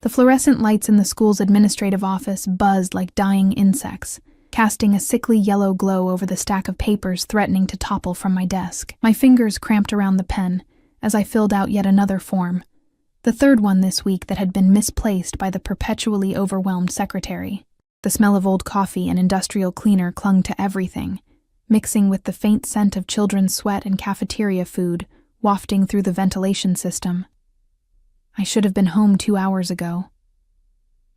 The fluorescent lights in the school's administrative office buzzed like dying insects, casting a sickly yellow glow over the stack of papers threatening to topple from my desk. My fingers cramped around the pen as I filled out yet another form, the third one this week that had been misplaced by the perpetually overwhelmed secretary. The smell of old coffee and industrial cleaner clung to everything, mixing with the faint scent of children's sweat and cafeteria food wafting through the ventilation system. I should have been home 2 hours ago.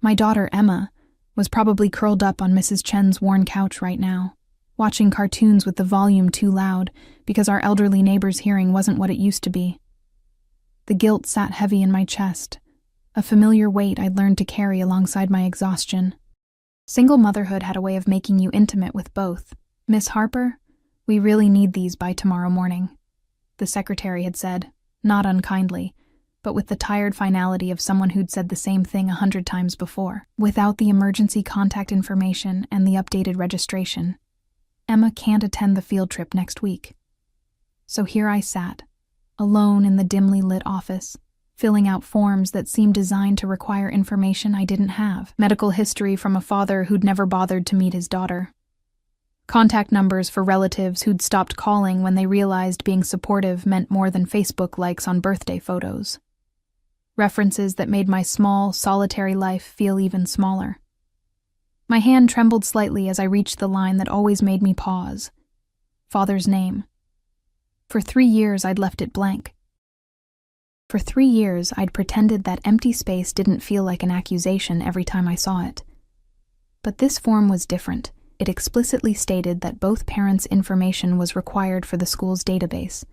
My daughter, Emma, was probably curled up on Mrs. Chen's worn couch right now, watching cartoons with the volume too loud because our elderly neighbor's hearing wasn't what it used to be. The guilt sat heavy in my chest, a familiar weight I'd learned to carry alongside my exhaustion. Single motherhood had a way of making you intimate with both. "Miss Harper, we really need these by tomorrow morning," the secretary had said, not unkindly, but with the tired finality of someone who'd said the same thing 100 times before. Without the emergency contact information and the updated registration, Emma can't attend the field trip next week. So here I sat, alone in the dimly lit office, filling out forms that seemed designed to require information I didn't have. Medical history from a father who'd never bothered to meet his daughter. Contact numbers for relatives who'd stopped calling when they realized being supportive meant more than Facebook likes on birthday photos. References that made my small, solitary life feel even smaller. My hand trembled slightly as I reached the line that always made me pause. Father's name. For 3 years, I'd left it blank. For 3 years, I'd pretended that empty space didn't feel like an accusation every time I saw it. But this form was different. It explicitly stated that both parents' information was required for the school's database,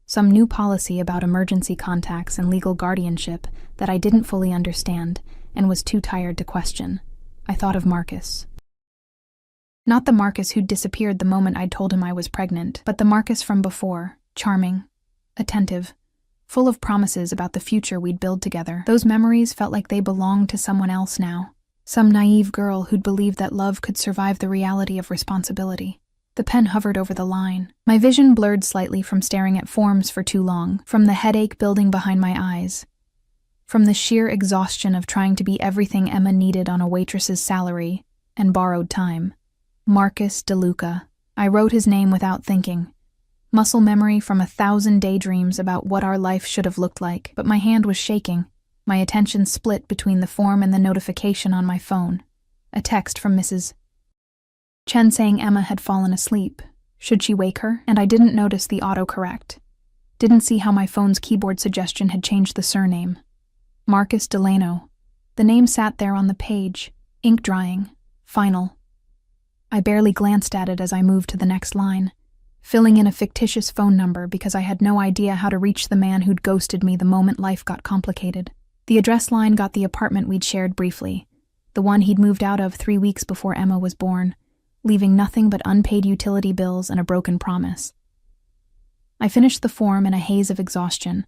some new policy about emergency contacts and legal guardianship that I didn't fully understand and was too tired to question. I thought of Marcus. Not the Marcus who'd disappeared the moment I'd told him I was pregnant, but the Marcus from before, charming, attentive, full of promises about the future we'd build together. Those memories felt like they belonged to someone else now, some naive girl who'd believed that love could survive the reality of responsibility. The pen hovered over the line. My vision blurred slightly from staring at forms for too long, from the headache building behind my eyes, from the sheer exhaustion of trying to be everything Emma needed on a waitress's salary and borrowed time. Marcus DeLuca. I wrote his name without thinking. Muscle memory from 1,000 daydreams about what our life should have looked like, but my hand was shaking. My attention split between the form and the notification on my phone. A text from Mrs. Chen saying Emma had fallen asleep. Should she wake her? And I didn't notice the autocorrect. Didn't see how my phone's keyboard suggestion had changed the surname. Marcus Delano. The name sat there on the page, ink drying, final. I barely glanced at it as I moved to the next line, filling in a fictitious phone number because I had no idea how to reach the man who'd ghosted me the moment life got complicated. The address line got the apartment we'd shared briefly, the one he'd moved out of 3 weeks before Emma was born, leaving nothing but unpaid utility bills and a broken promise. I finished the form in a haze of exhaustion,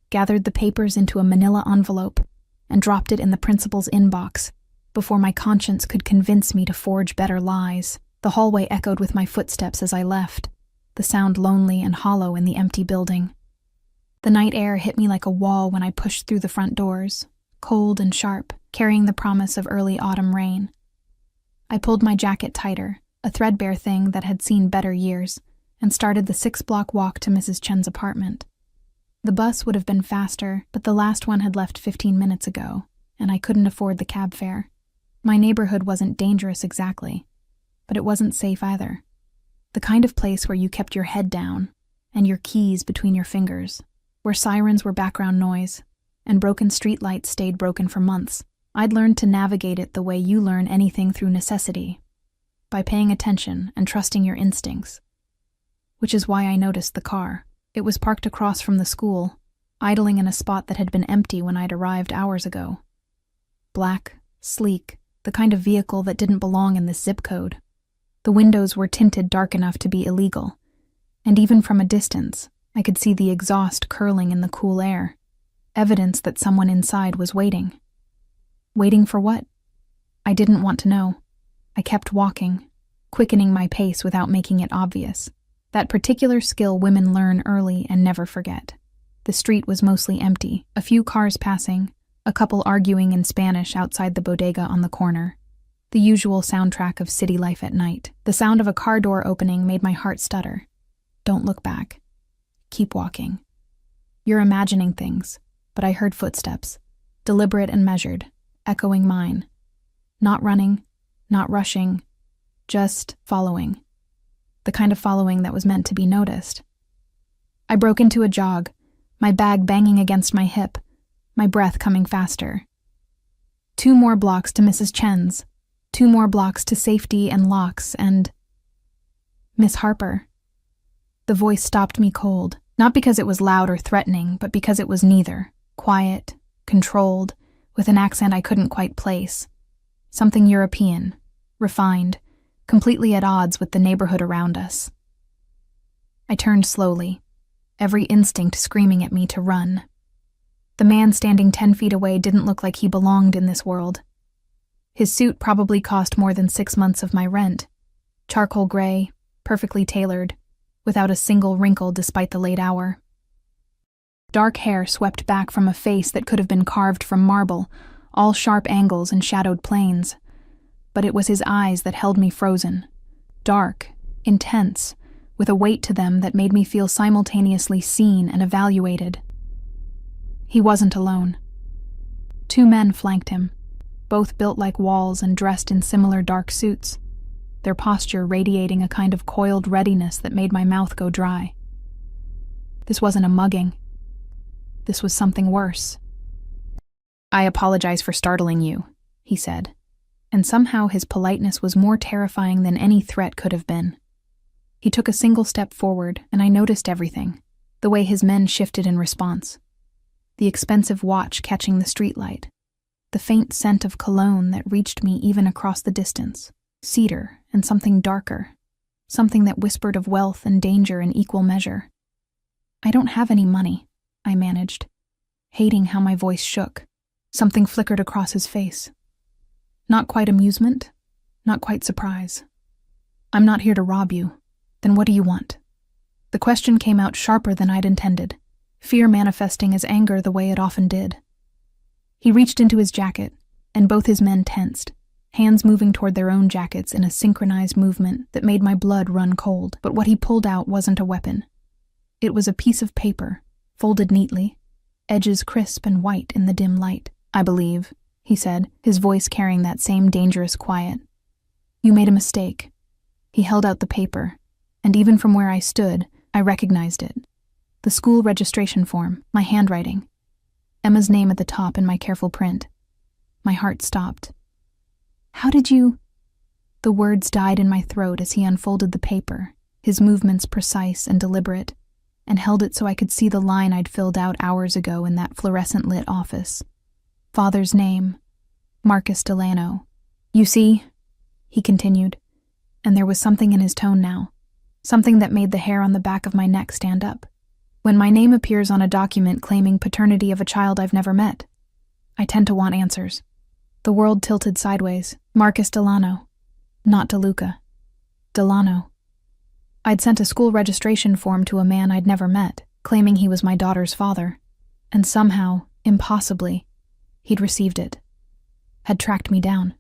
gathered the papers into a manila envelope, and dropped it in the principal's inbox before my conscience could convince me to forge better lies. The hallway echoed with my footsteps as I left, the sound lonely and hollow in the empty building. The night air hit me like a wall when I pushed through the front doors, cold and sharp, carrying the promise of early autumn rain. I pulled my jacket tighter, a threadbare thing that had seen better years, and started the 6-block walk to Mrs. Chen's apartment. The bus would have been faster, but the last one had left 15 minutes ago, and I couldn't afford the cab fare. My neighborhood wasn't dangerous exactly, but it wasn't safe either. The kind of place where you kept your head down and your keys between your fingers, where sirens were background noise and broken streetlights stayed broken for months. I'd learned to navigate it the way you learn anything through necessity, by paying attention and trusting your instincts. Which is why I noticed the car. It was parked across from the school, idling in a spot that had been empty when I'd arrived hours ago. Black, sleek, the kind of vehicle that didn't belong in this zip code. The windows were tinted dark enough to be illegal, and even from a distance, I could see the exhaust curling in the cool air, evidence that someone inside was waiting. Waiting for what? I didn't want to know. I kept walking, quickening my pace without making it obvious. That particular skill women learn early and never forget. The street was mostly empty, a few cars passing, A couple arguing in Spanish outside the bodega on the corner. The usual soundtrack of city life at night. The sound of a car door opening made my heart stutter. Don't look back. Keep walking. You're imagining things, but I heard footsteps, deliberate and measured, echoing mine. Not running, not rushing, just following. The kind of following that was meant to be noticed. I broke into a jog, my bag banging against my hip, my breath coming faster. 2 more blocks to Mrs. Chen's, 2 more blocks to safety and locks, and... Miss Harper. The voice stopped me cold, not because it was loud or threatening, but because it was neither. Quiet, controlled, with an accent I couldn't quite place. Something European, refined, completely at odds with the neighborhood around us. I turned slowly, every instinct screaming at me to run. The man standing 10 feet away didn't look like he belonged in this world. His suit probably cost more than 6 months of my rent. Charcoal gray, perfectly tailored, without a single wrinkle despite the late hour. Dark hair swept back from a face that could have been carved from marble, all sharp angles and shadowed planes. But it was his eyes that held me frozen. Dark, intense, with a weight to them that made me feel simultaneously seen and evaluated. He wasn't alone. 2 men flanked him, both built like walls and dressed in similar dark suits, their posture radiating a kind of coiled readiness that made my mouth go dry. This wasn't a mugging. This was something worse. "I apologize for startling you," he said, and somehow his politeness was more terrifying than any threat could have been. He took a single step forward, and I noticed everything, the way his men shifted in response. The expensive watch catching the streetlight, the faint scent of cologne that reached me even across the distance, cedar and something darker, something that whispered of wealth and danger in equal measure. "I don't have any money," I managed, hating how my voice shook. Something flickered across his face. Not quite amusement, not quite surprise. "I'm not here to rob you. Then what do you want?" The question came out sharper than I'd intended, fear manifesting as anger the way it often did. He reached into his jacket, and both his men tensed, hands moving toward their own jackets in a synchronized movement that made my blood run cold. But what he pulled out wasn't a weapon. It was a piece of paper, folded neatly, edges crisp and white in the dim light. "I believe," he said, his voice carrying that same dangerous quiet. "You made a mistake." He held out the paper, and even from where I stood, I recognized it. The school registration form, my handwriting. Emma's name at the top in my careful print. My heart stopped. "How did you—" The words died in my throat as he unfolded the paper, his movements precise and deliberate, and held it so I could see the line I'd filled out hours ago in that fluorescent-lit office. Father's name, Marcus Delano. "You see," he continued, and there was something in his tone now, something that made the hair on the back of my neck stand up. "When my name appears on a document claiming paternity of a child I've never met, I tend to want answers." The world tilted sideways. Marcus Delano. Not DeLuca. Delano. I'd sent a school registration form to a man I'd never met, claiming he was my daughter's father, and somehow, impossibly, he'd received it. Had tracked me down.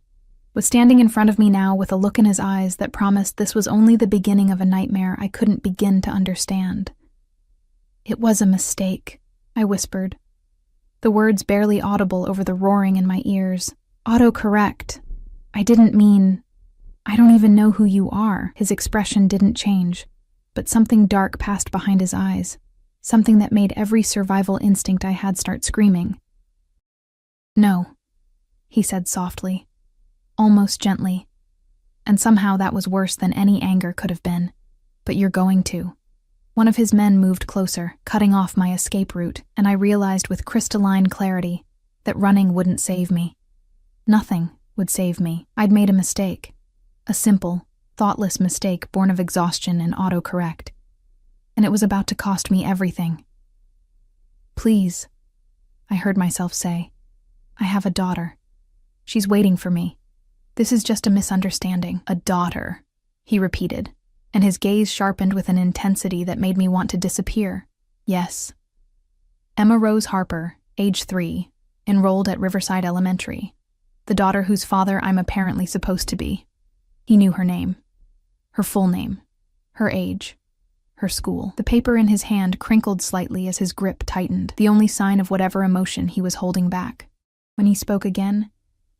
Was standing in front of me now with a look in his eyes that promised this was only the beginning of a nightmare I couldn't begin to understand. "It was a mistake," I whispered, the words barely audible over the roaring in my ears. "Autocorrect. I didn't mean... I don't even know who you are." His expression didn't change, but something dark passed behind his eyes, something that made every survival instinct I had start screaming. "No," he said softly, almost gently, and somehow that was worse than any anger could have been. "But you're going to." One of his men moved closer, cutting off my escape route, and I realized with crystalline clarity that running wouldn't save me. Nothing would save me. I'd made a mistake. A simple, thoughtless mistake born of exhaustion and autocorrect. And it was about to cost me everything. "Please," I heard myself say. "I have a daughter. She's waiting for me. This is just a misunderstanding." "A daughter," he repeated, and his gaze sharpened with an intensity that made me want to disappear. "Yes. Emma Rose Harper, age 3, enrolled at Riverside Elementary. The daughter whose father I'm apparently supposed to be. He knew her name. Her full name. Her age. Her school. The paper in his hand crinkled slightly as his grip tightened, the only sign of whatever emotion he was holding back. When he spoke again,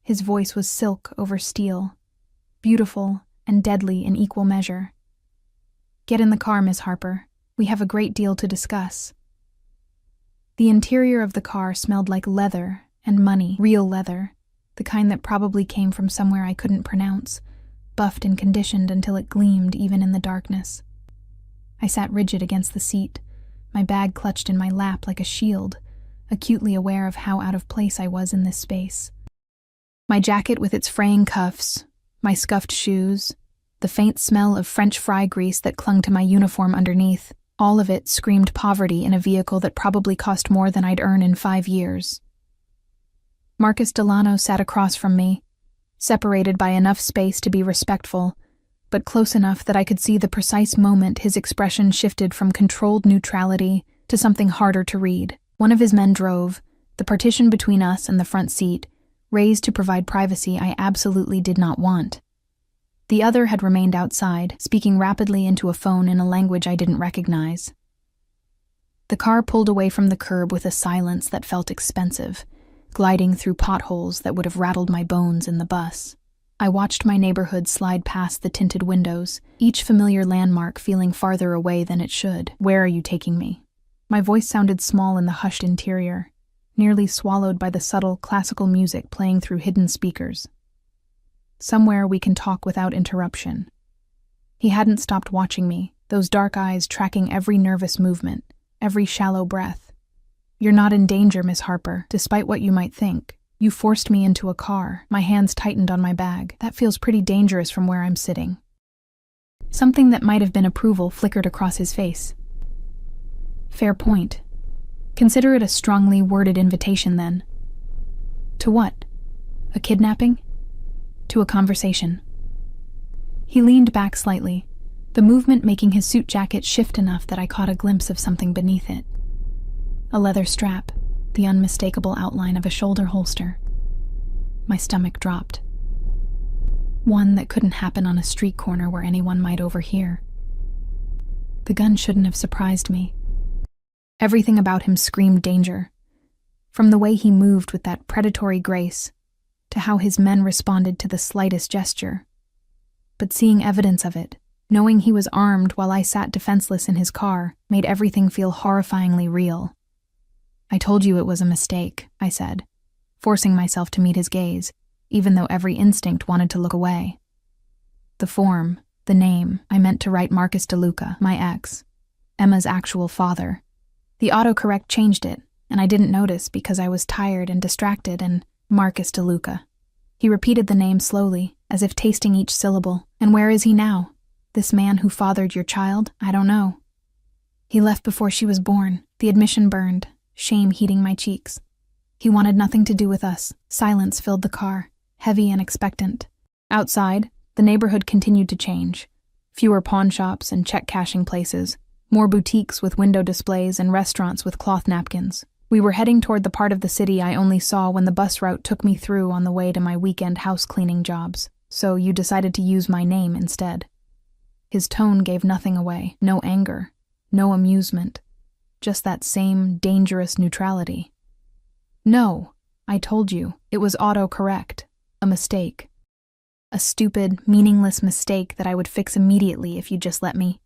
his voice was silk over steel, beautiful and deadly in equal measure. "Get in the car, Miss Harper. We have a great deal to discuss." The interior of the car smelled like leather and money, real leather, the kind that probably came from somewhere I couldn't pronounce, buffed and conditioned until it gleamed even in the darkness. I sat rigid against the seat, my bag clutched in my lap like a shield, acutely aware of how out of place I was in this space. My jacket with its fraying cuffs, my scuffed shoes, the faint smell of French fry grease that clung to my uniform underneath, all of it screamed poverty in a vehicle that probably cost more than I'd earn in 5 years. Marcus Delano sat across from me, separated by enough space to be respectful, but close enough that I could see the precise moment his expression shifted from controlled neutrality to something harder to read. One of his men drove, the partition between us and the front seat, raised to provide privacy I absolutely did not want. The other had remained outside, speaking rapidly into a phone in a language I didn't recognize. The car pulled away from the curb with a silence that felt expensive, gliding through potholes that would have rattled my bones in the bus. I watched my neighborhood slide past the tinted windows, each familiar landmark feeling farther away than it should. "Where are you taking me?" My voice sounded small in the hushed interior, nearly swallowed by the subtle classical music playing through hidden speakers. "Somewhere we can talk without interruption." He hadn't stopped watching me, those dark eyes tracking every nervous movement, every shallow breath. "You're not in danger, Miss Harper, despite what you might think. You forced me into a car." My hands tightened on my bag. "That feels pretty dangerous from where I'm sitting." Something that might have been approval flickered across his face. "Fair point. Consider it a strongly worded invitation, then." "To what? A kidnapping?" "To a conversation." He leaned back slightly, the movement making his suit jacket shift enough that I caught a glimpse of something beneath it. A leather strap, the unmistakable outline of a shoulder holster. My stomach dropped. One that couldn't happen on a street corner where anyone might overhear. The gun shouldn't have surprised me. Everything about him screamed danger, from the way he moved with that predatory grace to how his men responded to the slightest gesture. But seeing evidence of it, knowing he was armed while I sat defenseless in his car, made everything feel horrifyingly real. "I told you it was a mistake," I said, forcing myself to meet his gaze, even though every instinct wanted to look away. The form, the name, I meant to write Marcus DeLuca, my ex, Emma's actual father. The autocorrect changed it, and I didn't notice because I was tired and distracted, and Marcus DeLuca. He repeated the name slowly, as if tasting each syllable. "And where is he now? This man who fathered your child? I don't know." "He left before she was born. The admission burned, shame heating my cheeks. He wanted nothing to do with us." Silence filled the car, heavy and expectant. Outside, the neighborhood continued to change. Fewer pawn shops and check-cashing places, more boutiques with window displays and restaurants with cloth napkins. We were heading toward the part of the city I only saw when the bus route took me through on the way to my weekend house-cleaning jobs. "So you decided to use my name instead." His tone gave nothing away, no anger, no amusement, just that same dangerous neutrality. "No, I told you, it was autocorrect, a mistake. A stupid, meaningless mistake that I would fix immediately if you'd just let me."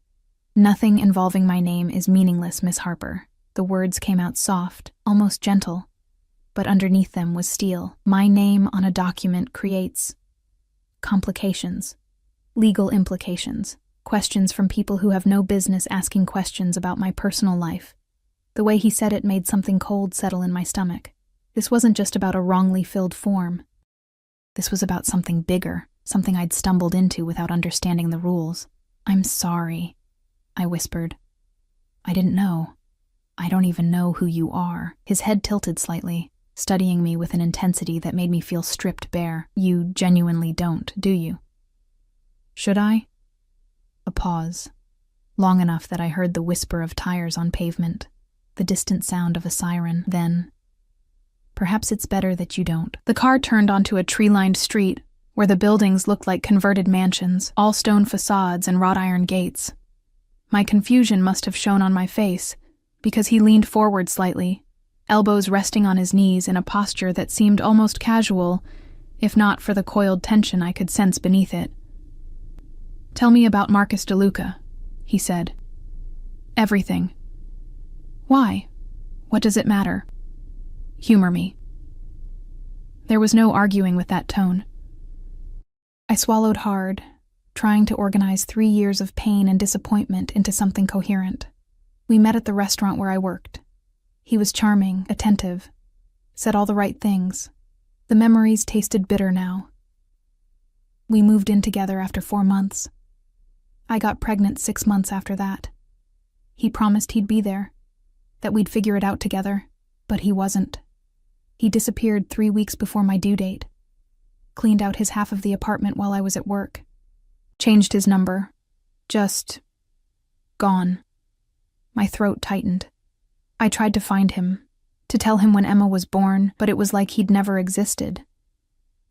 "Nothing involving my name is meaningless, Miss Harper." The words came out soft, almost gentle, but underneath them was steel. "My name on a document creates complications, legal implications, questions from people who have no business asking questions about my personal life." The way he said it made something cold settle in my stomach. This wasn't just about a wrongly filled form. This was about something bigger, something I'd stumbled into without understanding the rules. "I'm sorry," I whispered. "I didn't know. I don't even know who you are." His head tilted slightly, studying me with an intensity that made me feel stripped bare. "You genuinely don't, do you?" "Should I?" A pause, long enough that I heard the whisper of tires on pavement, the distant sound of a siren. Then, Perhaps it's better that you don't. The car turned onto a tree-lined street where the buildings looked like converted mansions, all stone facades and wrought iron gates. My confusion must have shown on my face, because he leaned forward slightly, elbows resting on his knees in a posture that seemed almost casual, if not for the coiled tension I could sense beneath it. "Tell me about Marcus DeLuca," he said. "Everything." "Why? What does it matter?" "Humor me." There was no arguing with that tone. I swallowed hard, trying to organize 3 years of pain and disappointment into something coherent. We met at the restaurant where I worked. He was charming, attentive, said all the right things. The memories tasted bitter now. We moved in together after 4 months. I got pregnant 6 months after that. He promised he'd be there, that we'd figure it out together, but he wasn't. He disappeared 3 weeks before my due date. Cleaned out his half of the apartment while I was at work. Changed his number. Just gone. My throat tightened. I tried to find him, to tell him when Emma was born, but it was like he'd never existed.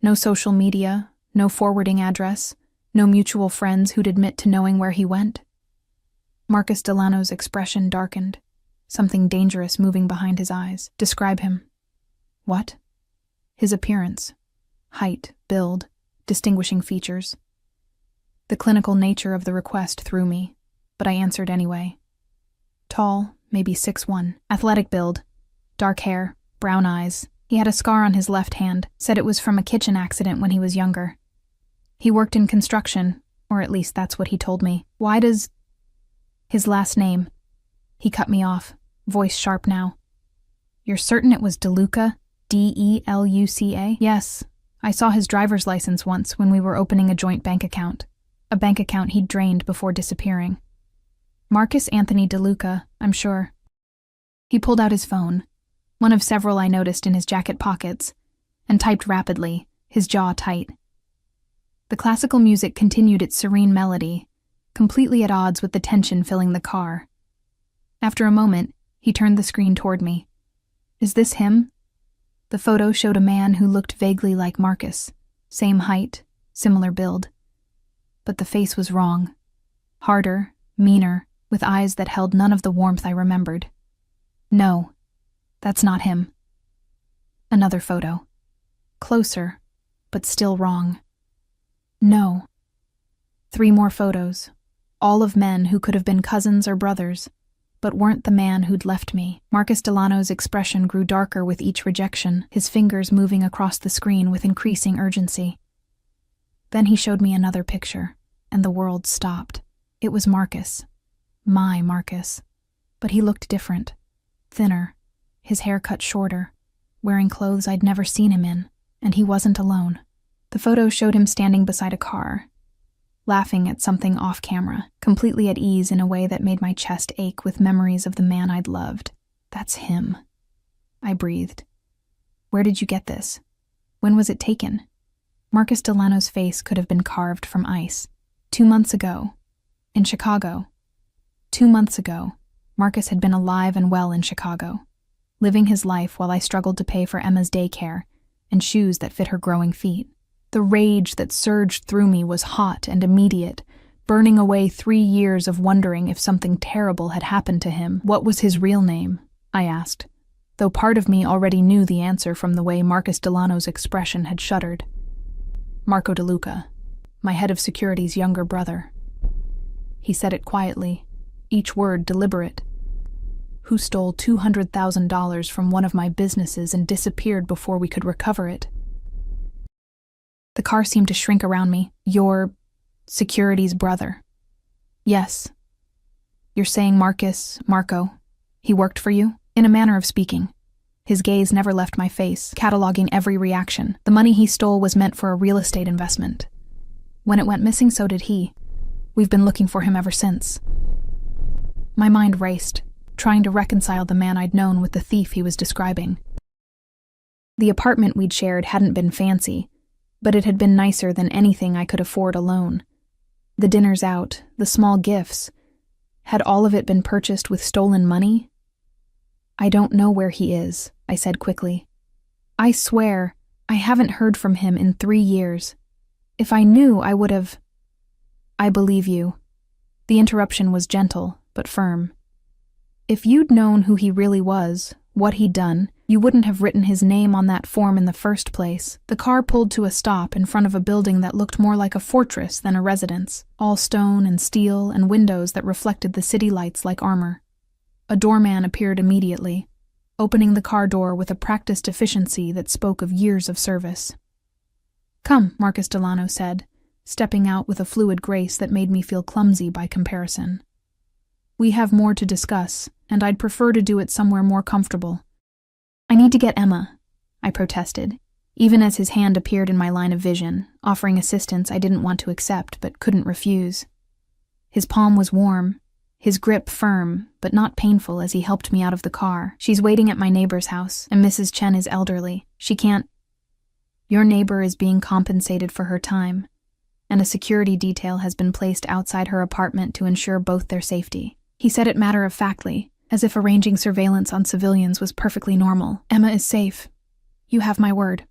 No social media, no forwarding address, no mutual friends who'd admit to knowing where he went. Marcus Delano's expression darkened, something dangerous moving behind his eyes. "Describe him." "What?" "His appearance. Height, build, distinguishing features." The clinical nature of the request threw me, but I answered anyway. Tall, maybe 6'1", athletic build, dark hair, brown eyes. He had a scar on his left hand, said it was from a kitchen accident when he was younger. He worked in construction, or at least that's what he told me. "Why does—" "His last name." He cut me off, voice sharp now. "You're certain it was DeLuca? D-E-L-U-C-A? "Yes. I saw his driver's license once when we were opening a joint bank account. A bank account he'd drained before disappearing. Marcus Anthony DeLuca, I'm sure." He pulled out his phone, one of several I noticed in his jacket pockets, and typed rapidly, his jaw tight. The classical music continued its serene melody, completely at odds with the tension filling the car. After a moment, he turned the screen toward me. "Is this him?" The photo showed a man who looked vaguely like Marcus, same height, similar build. But the face was wrong. Harder, meaner, with eyes that held none of the warmth I remembered. "No, that's not him." Another photo. Closer, but still wrong. "No." 3 more photos, all of men who could have been cousins or brothers, but weren't the man who'd left me. Marcus Delano's expression grew darker with each rejection, his fingers moving across the screen with increasing urgency. Then he showed me another picture, and the world stopped. It was Marcus. My Marcus. But he looked different. Thinner, his hair cut shorter, wearing clothes I'd never seen him in, and he wasn't alone. The photo showed him standing beside a car, laughing at something off camera, completely at ease in a way that made my chest ache with memories of the man I'd loved. "That's him," I breathed. "Where did you get this? When was it taken?" Marcus Delano's face could have been carved from ice. 2 months ago, in Chicago. 2 months ago, Marcus had been alive and well in Chicago, living his life while I struggled to pay for Emma's daycare and shoes that fit her growing feet. The rage that surged through me was hot and immediate, burning away 3 years of wondering if something terrible had happened to him. "What was his real name?" I asked, though part of me already knew the answer from the way Marcus Delano's expression had shuddered. "Marco DeLuca, my head of security's younger brother." He said it quietly, each word deliberate. "Who stole $200,000 from one of my businesses and disappeared before we could recover it." The car seemed to shrink around me. "Your security's brother." "Yes." "You're saying Marco, he worked for you?" In a manner of speaking. His gaze never left my face, cataloging every reaction. The money he stole was meant for a real estate investment. When it went missing, so did he. We've been looking for him ever since. My mind raced, trying to reconcile the man I'd known with the thief he was describing. The apartment we'd shared hadn't been fancy, but it had been nicer than anything I could afford alone. The dinners out, the small gifts. Had all of it been purchased with stolen money? "I don't know where he is," I said quickly. I swear, I haven't heard from him in 3 years. If I knew, I would have... I believe you. The interruption was gentle, but firm. If you'd known who he really was, what he'd done, you wouldn't have written his name on that form in the first place. The car pulled to a stop in front of a building that looked more like a fortress than a residence, all stone and steel and windows that reflected the city lights like armor. A doorman appeared immediately, opening the car door with a practiced efficiency that spoke of years of service. "Come," Marcus Delano said, stepping out with a fluid grace that made me feel clumsy by comparison. "We have more to discuss, and I'd prefer to do it somewhere more comfortable." "I need to get Emma," I protested, even as his hand appeared in my line of vision, offering assistance I didn't want to accept but couldn't refuse. His palm was warm, his grip firm, but not painful as he helped me out of the car. "She's waiting at my neighbor's house, and Mrs. Chen is elderly. She can't..." "Your neighbor is being compensated for her time, and a security detail has been placed outside her apartment to ensure both their safety." He said it matter-of-factly, as if arranging surveillance on civilians was perfectly normal. "Emma is safe. You have my word."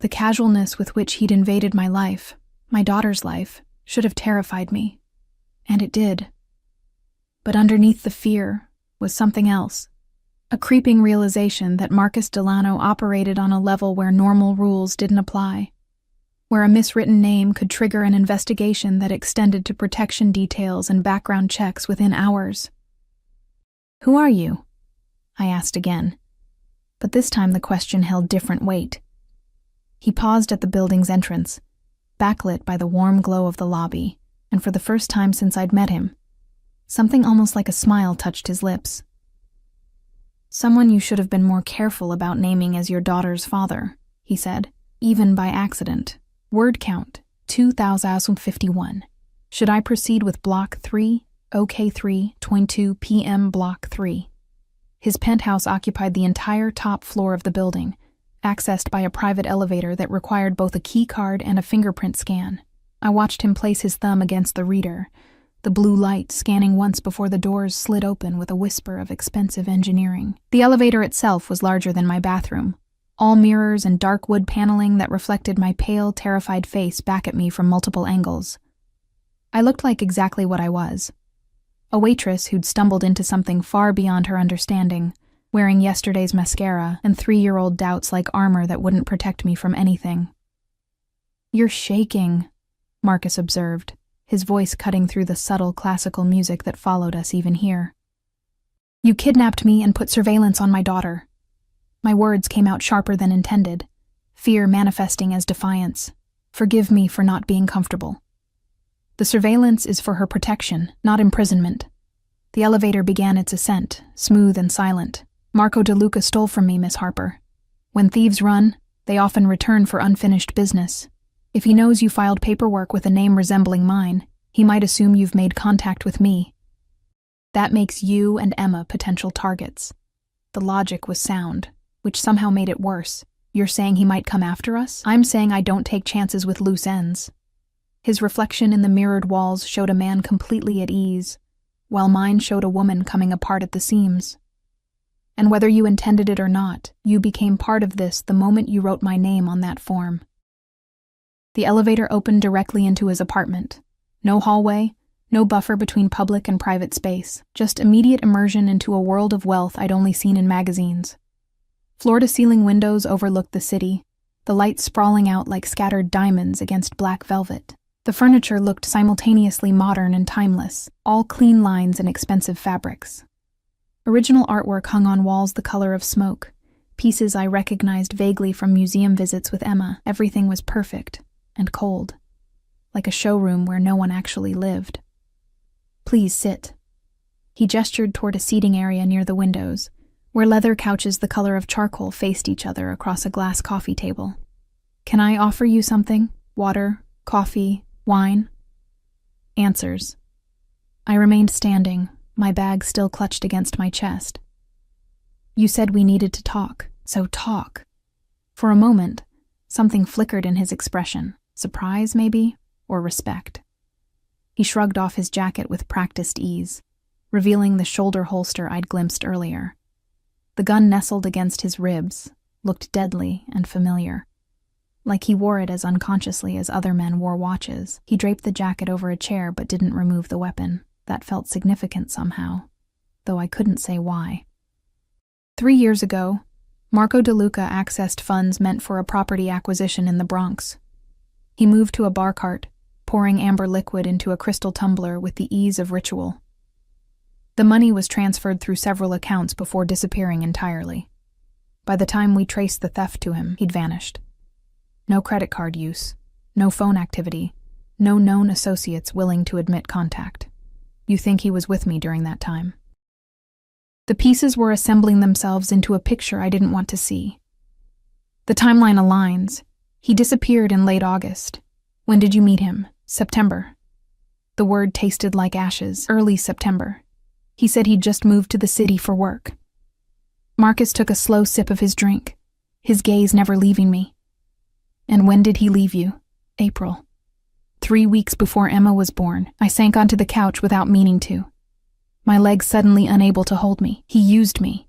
The casualness with which he'd invaded my life, my daughter's life, should have terrified me. And it did. But underneath the fear was something else. A creeping realization that Marcus Delano operated on a level where normal rules didn't apply, where a miswritten name could trigger an investigation that extended to protection details and background checks within hours. "Who are you?" I asked again, but this time the question held different weight. He paused at the building's entrance, backlit by the warm glow of the lobby, and for the first time since I'd met him, something almost like a smile touched his lips. "Someone you should have been more careful about naming as your daughter's father," he said, "even by accident. Word count, 2051. Should I proceed with Block 3, OK3, 22 PM Block 3? His penthouse occupied the entire top floor of the building, accessed by a private elevator that required both a key card and a fingerprint scan. I watched him place his thumb against the reader, the blue light scanning once before the doors slid open with a whisper of expensive engineering. The elevator itself was larger than my bathroom, all mirrors and dark wood paneling that reflected my pale, terrified face back at me from multiple angles. I looked like exactly what I was. A waitress who'd stumbled into something far beyond her understanding, wearing yesterday's mascara and 3-year-old doubts like armor that wouldn't protect me from anything. "You're shaking," Marcus observed, his voice cutting through the subtle classical music that followed us even here. "You kidnapped me and put surveillance on my daughter." My words came out sharper than intended, fear manifesting as defiance. "Forgive me for not being comfortable. The surveillance is for her protection, not imprisonment." The elevator began its ascent, smooth and silent. "Marco DeLuca stole from me, Miss Harper. When thieves run, they often return for unfinished business. If he knows you filed paperwork with a name resembling mine, he might assume you've made contact with me. That makes you and Emma potential targets." The logic was sound, which somehow made it worse. "You're saying he might come after us?" "I'm saying I don't take chances with loose ends." His reflection in the mirrored walls showed a man completely at ease, while mine showed a woman coming apart at the seams. "And whether you intended it or not, you became part of this the moment you wrote my name on that form." The elevator opened directly into his apartment. No hallway, no buffer between public and private space, just immediate immersion into a world of wealth I'd only seen in magazines. Floor-to-ceiling windows overlooked the city, the lights sprawling out like scattered diamonds against black velvet. The furniture looked simultaneously modern and timeless, all clean lines and expensive fabrics. Original artwork hung on walls the color of smoke, pieces I recognized vaguely from museum visits with Emma. Everything was perfect and cold, like a showroom where no one actually lived. "Please sit." He gestured toward a seating area near the windows, where leather couches the color of charcoal faced each other across a glass coffee table. "Can I offer you something? Water, coffee, wine?" Answers. I remained standing, my bag still clutched against my chest. "You said we needed to talk, so talk." For a moment, something flickered in his expression. Surprise, maybe, or respect. He shrugged off his jacket with practiced ease, revealing the shoulder holster I'd glimpsed earlier. The gun nestled against his ribs, looked deadly and familiar. Like he wore it as unconsciously as other men wore watches. He draped the jacket over a chair but didn't remove the weapon. That felt significant somehow, though I couldn't say why. 3 years ago, Marco DeLuca accessed funds meant for a property acquisition in the Bronx. He moved to a bar cart, pouring amber liquid into a crystal tumbler with the ease of ritual. The money was transferred through several accounts before disappearing entirely. By the time we traced the theft to him, he'd vanished. No credit card use, no phone activity, no known associates willing to admit contact. You think he was with me during that time? The pieces were assembling themselves into a picture I didn't want to see. The timeline aligns. He disappeared in late August. When did you meet him? September. The word tasted like ashes. Early September. He said he'd just moved to the city for work. Marcus took a slow sip of his drink, his gaze never leaving me. And when did he leave you? April. 3 weeks before Emma was born, I sank onto the couch without meaning to. My legs suddenly unable to hold me. He used me.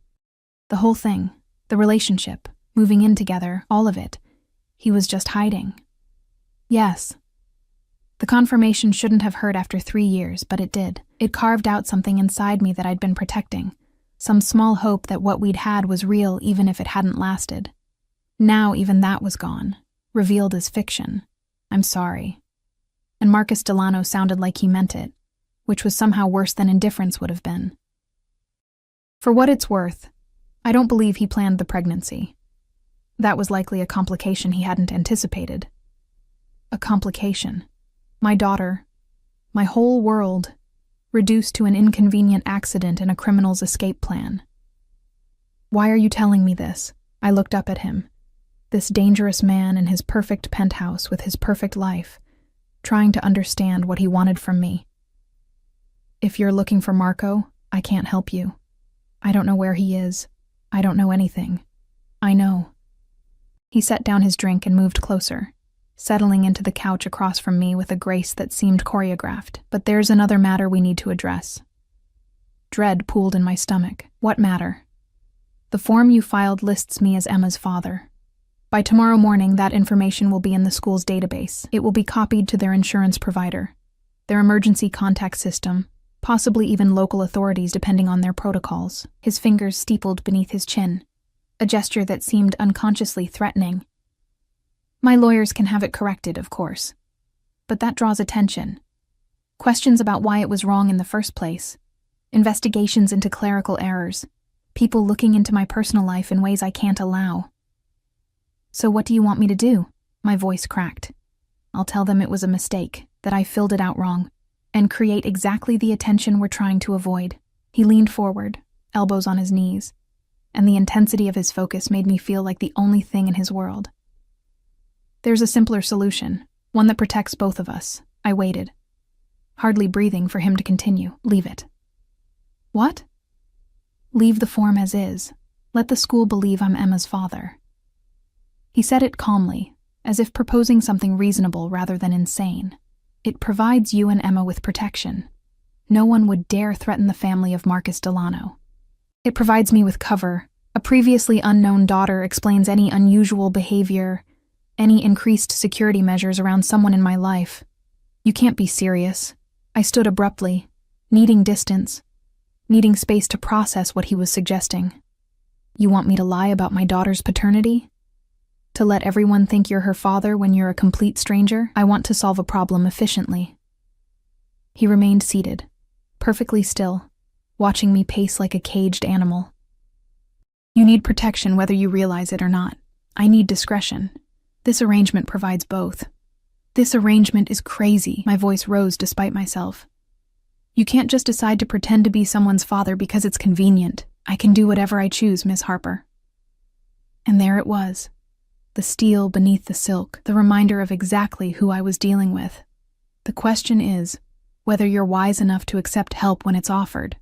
The whole thing, the relationship, moving in together, all of it. He was just hiding. Yes. The confirmation shouldn't have hurt after 3 years, but it did. It carved out something inside me that I'd been protecting. Some small hope that what we'd had was real even if it hadn't lasted. Now even that was gone, revealed as fiction. I'm sorry. And Marcus Delano sounded like he meant it, which was somehow worse than indifference would have been. For what it's worth, I don't believe he planned the pregnancy. That was likely a complication he hadn't anticipated. A complication. My daughter, my whole world, reduced to an inconvenient accident in a criminal's escape plan. Why are you telling me this? I looked up at him. This dangerous man in his perfect penthouse with his perfect life, trying to understand what he wanted from me. If you're looking for Marco, I can't help you. I don't know where he is. I don't know anything. I know. He set down his drink and moved closer, settling into the couch across from me with a grace that seemed choreographed. But there's another matter we need to address. Dread pooled in my stomach. What matter? The form you filed lists me as Emma's father. By tomorrow morning, that information will be in the school's database. It will be copied to their insurance provider, their emergency contact system, possibly even local authorities depending on their protocols. His fingers steepled beneath his chin, a gesture that seemed unconsciously threatening. My lawyers can have it corrected, of course. But that draws attention. Questions about why it was wrong in the first place. Investigations into clerical errors. People looking into my personal life in ways I can't allow. So what do you want me to do? My voice cracked. I'll tell them it was a mistake, that I filled it out wrong, and create exactly the attention we're trying to avoid. He leaned forward, elbows on his knees, and the intensity of his focus made me feel like the only thing in his world. There's a simpler solution, one that protects both of us. I waited, hardly breathing for him to continue. Leave it. What? Leave the form as is. Let the school believe I'm Emma's father. He said it calmly, as if proposing something reasonable rather than insane. It provides you and Emma with protection. No one would dare threaten the family of Marcus Delano. It provides me with cover. A previously unknown daughter explains any unusual behavior, any increased security measures around someone in my life. You can't be serious. I stood abruptly, needing distance, needing space to process what he was suggesting. You want me to lie about my daughter's paternity? To let everyone think you're her father when you're a complete stranger? I want to solve a problem efficiently. He remained seated, perfectly still, watching me pace like a caged animal. You need protection whether you realize it or not. I need discretion. This arrangement provides both. This arrangement is crazy. My voice rose despite myself. You can't just decide to pretend to be someone's father because it's convenient. I can do whatever I choose, Miss Harper. And there it was. The steel beneath the silk, the reminder of exactly who I was dealing with. The question is, whether you're wise enough to accept help when it's offered.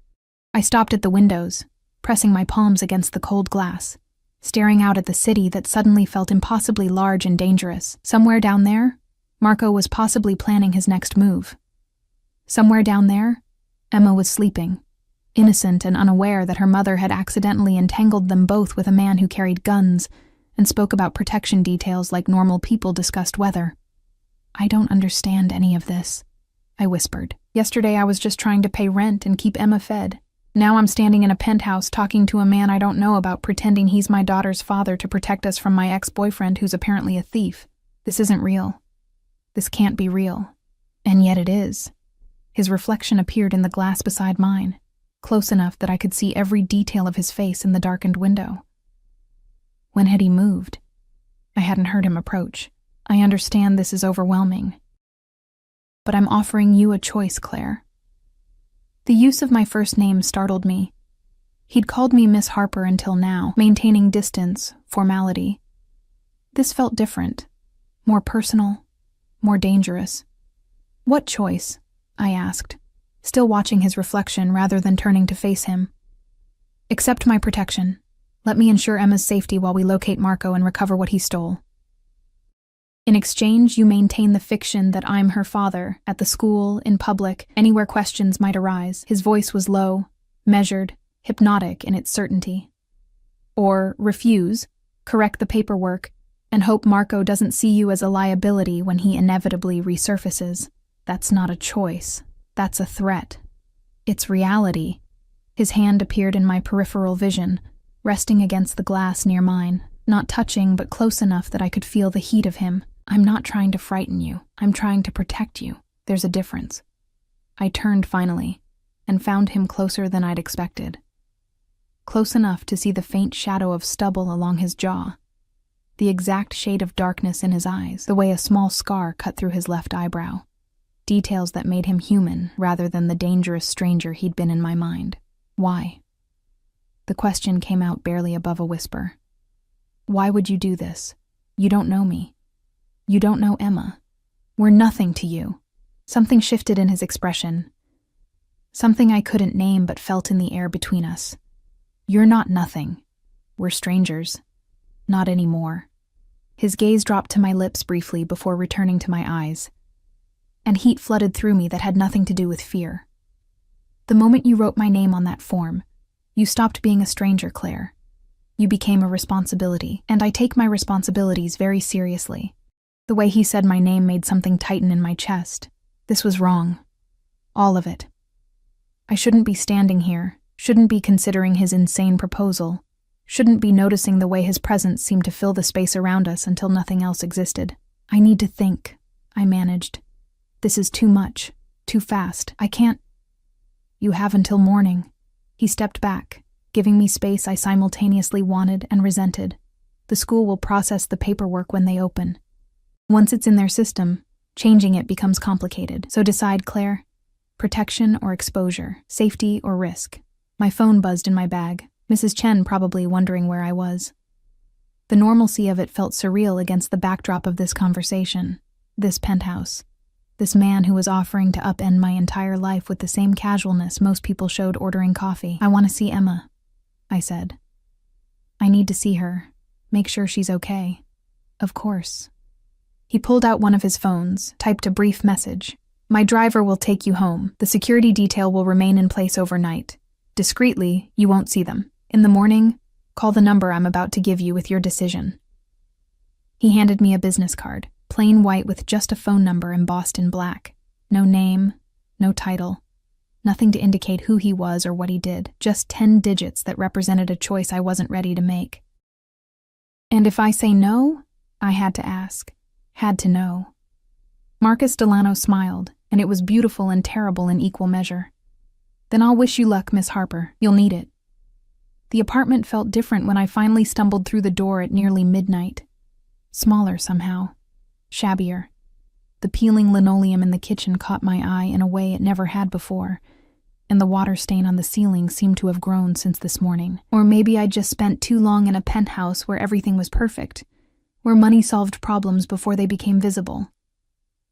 I stopped at the windows, pressing my palms against the cold glass, staring out at the city that suddenly felt impossibly large and dangerous. Somewhere down there, Marco was possibly planning his next move. Somewhere down there, Emma was sleeping, innocent and unaware that her mother had accidentally entangled them both with a man who carried guns and spoke about protection details like normal people discussed weather. "I don't understand any of this," I whispered. "Yesterday I was just trying to pay rent and keep Emma fed. Now I'm standing in a penthouse talking to a man I don't know about, pretending he's my daughter's father to protect us from my ex-boyfriend who's apparently a thief. This isn't real. This can't be real. And yet it is." His reflection appeared in the glass beside mine, close enough that I could see every detail of his face in the darkened window. When had he moved? I hadn't heard him approach. "I understand this is overwhelming, but I'm offering you a choice, Claire." The use of my first name startled me. He'd called me Miss Harper until now, maintaining distance, formality. This felt different, more personal, more dangerous. "What choice?" I asked, still watching his reflection rather than turning to face him. "Accept my protection. Let me ensure Emma's safety while we locate Marco and recover what he stole. In exchange, you maintain the fiction that I'm her father, at the school, in public, anywhere questions might arise." His voice was low, measured, hypnotic in its certainty. "Or refuse, correct the paperwork, and hope Marco doesn't see you as a liability when he inevitably resurfaces. That's not a choice. That's a threat. It's reality." His hand appeared in my peripheral vision, resting against the glass near mine, not touching but close enough that I could feel the heat of him. "I'm not trying to frighten you. I'm trying to protect you. There's a difference." I turned finally, and found him closer than I'd expected. Close enough to see the faint shadow of stubble along his jaw, the exact shade of darkness in his eyes, the way a small scar cut through his left eyebrow. Details that made him human rather than the dangerous stranger he'd been in my mind. "Why?" The question came out barely above a whisper. "Why would you do this? You don't know me. You don't know Emma. We're nothing to you." Something shifted in his expression. Something I couldn't name but felt in the air between us. "You're not nothing. We're strangers. Not anymore." His gaze dropped to my lips briefly before returning to my eyes, and heat flooded through me that had nothing to do with fear. "The moment you wrote my name on that form, you stopped being a stranger, Claire. You became a responsibility, and I take my responsibilities very seriously." The way he said my name made something tighten in my chest. This was wrong. All of it. I shouldn't be standing here, shouldn't be considering his insane proposal, shouldn't be noticing the way his presence seemed to fill the space around us until nothing else existed. "I need to think," I managed. "This is too much, too fast. I can't." "You have until morning." He stepped back, giving me space I simultaneously wanted and resented. "The school will process the paperwork when they open. Once it's in their system, changing it becomes complicated. So decide, Claire. Protection or exposure, safety or risk." My phone buzzed in my bag, Mrs. Chen probably wondering where I was. The normalcy of it felt surreal against the backdrop of this conversation, this penthouse, this man who was offering to upend my entire life with the same casualness most people showed ordering coffee. "I want to see Emma," I said. "I need to see her, make sure she's okay." "Of course." He pulled out one of his phones, typed a brief message. "My driver will take you home. The security detail will remain in place overnight. Discreetly, you won't see them. In the morning, call the number I'm about to give you with your decision." He handed me a business card, plain white with just a phone number embossed in black. No name, no title. Nothing to indicate who he was or what he did. Just 10 digits that represented a choice I wasn't ready to make. And if I say no, I had to ask. Had to know. Marcus Delano smiled, and it was beautiful and terrible in equal measure. "Then I'll wish you luck, Miss Harper. You'll need it." The apartment felt different when I finally stumbled through the door at nearly midnight. Smaller somehow. Shabbier. The peeling linoleum in the kitchen caught my eye in a way it never had before, and the water stain on the ceiling seemed to have grown since this morning. Or maybe I'd just spent too long in a penthouse where everything was perfect, where money solved problems before they became visible.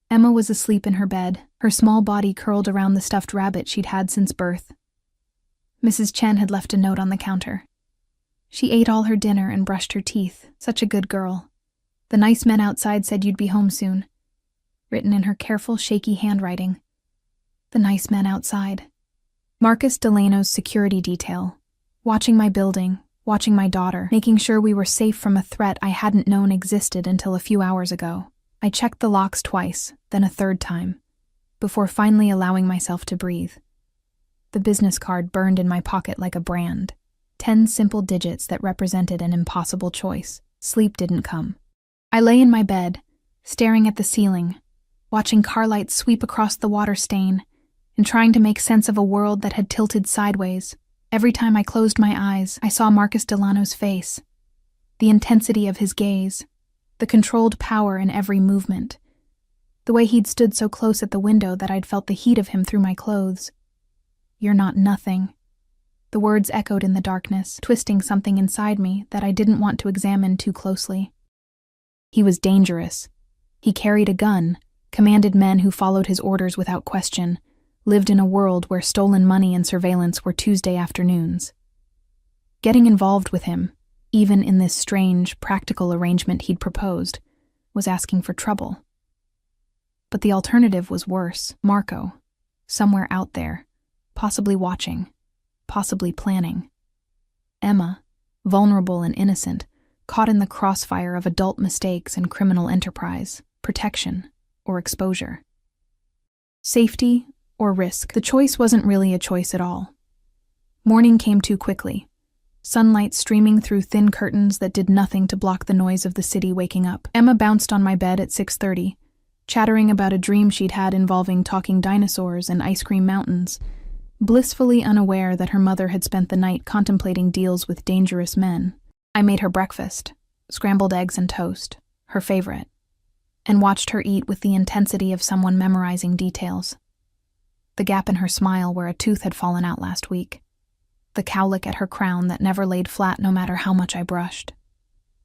Emma was asleep in her bed, her small body curled around the stuffed rabbit she'd had since birth. Mrs. Chen had left a note on the counter. She ate all her dinner and brushed her teeth, such a good girl. "The nice men outside said you'd be home soon." Written in her careful, shaky handwriting. The nice men outside. Marcus Delano's security detail, watching my building, watching my daughter, making sure we were safe from a threat I hadn't known existed until a few hours ago. I checked the locks twice, then a third time, before finally allowing myself to breathe. The business card burned in my pocket like a brand. 10 simple digits that represented an impossible choice. Sleep didn't come. I lay in my bed, staring at the ceiling, watching car lights sweep across the water stain, and trying to make sense of a world that had tilted sideways. Every time I closed my eyes, I saw Marcus Delano's face. The intensity of his gaze, the controlled power in every movement. The way he'd stood so close at the window that I'd felt the heat of him through my clothes. "You're not nothing." The words echoed in the darkness, twisting something inside me that I didn't want to examine too closely. He was dangerous. He carried a gun, commanded men who followed his orders without question, lived in a world where stolen money and surveillance were Tuesday afternoons. Getting involved with him, even in this strange, practical arrangement he'd proposed, was asking for trouble. But the alternative was worse. Marco, somewhere out there, possibly watching, possibly planning. Emma, vulnerable and innocent, caught in the crossfire of adult mistakes and criminal enterprise, protection or exposure. Safety or risk. The choice wasn't really a choice at all. Morning came too quickly, sunlight streaming through thin curtains that did nothing to block the noise of the city waking up. Emma bounced on my bed at 6:30, chattering about a dream she'd had involving talking dinosaurs and ice cream mountains, blissfully unaware that her mother had spent the night contemplating deals with dangerous men. I made her breakfast, scrambled eggs and toast, her favorite, and watched her eat with the intensity of someone memorizing details. The gap in her smile where a tooth had fallen out last week. The cowlick at her crown that never laid flat no matter how much I brushed.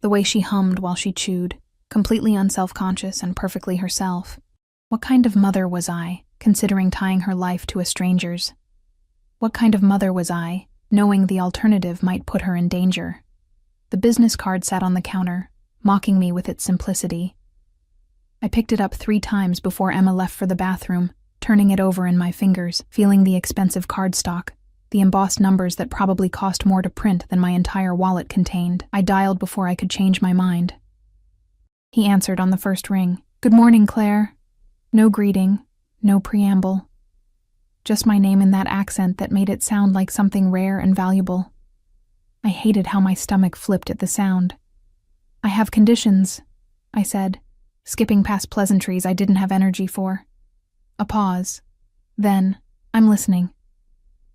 The way she hummed while she chewed, completely unself-conscious and perfectly herself. What kind of mother was I, considering tying her life to a stranger's? What kind of mother was I, knowing the alternative might put her in danger? The business card sat on the counter, mocking me with its simplicity. I picked it up 3 times before Emma left for the bathroom, turning it over in my fingers, feeling the expensive cardstock, the embossed numbers that probably cost more to print than my entire wallet contained. I dialed before I could change my mind. He answered on the first ring. "Good morning, Claire." No greeting, no preamble. Just my name in that accent that made it sound like something rare and valuable. I hated how my stomach flipped at the sound. "I have conditions," I said, skipping past pleasantries I didn't have energy for. A pause. Then, "I'm listening."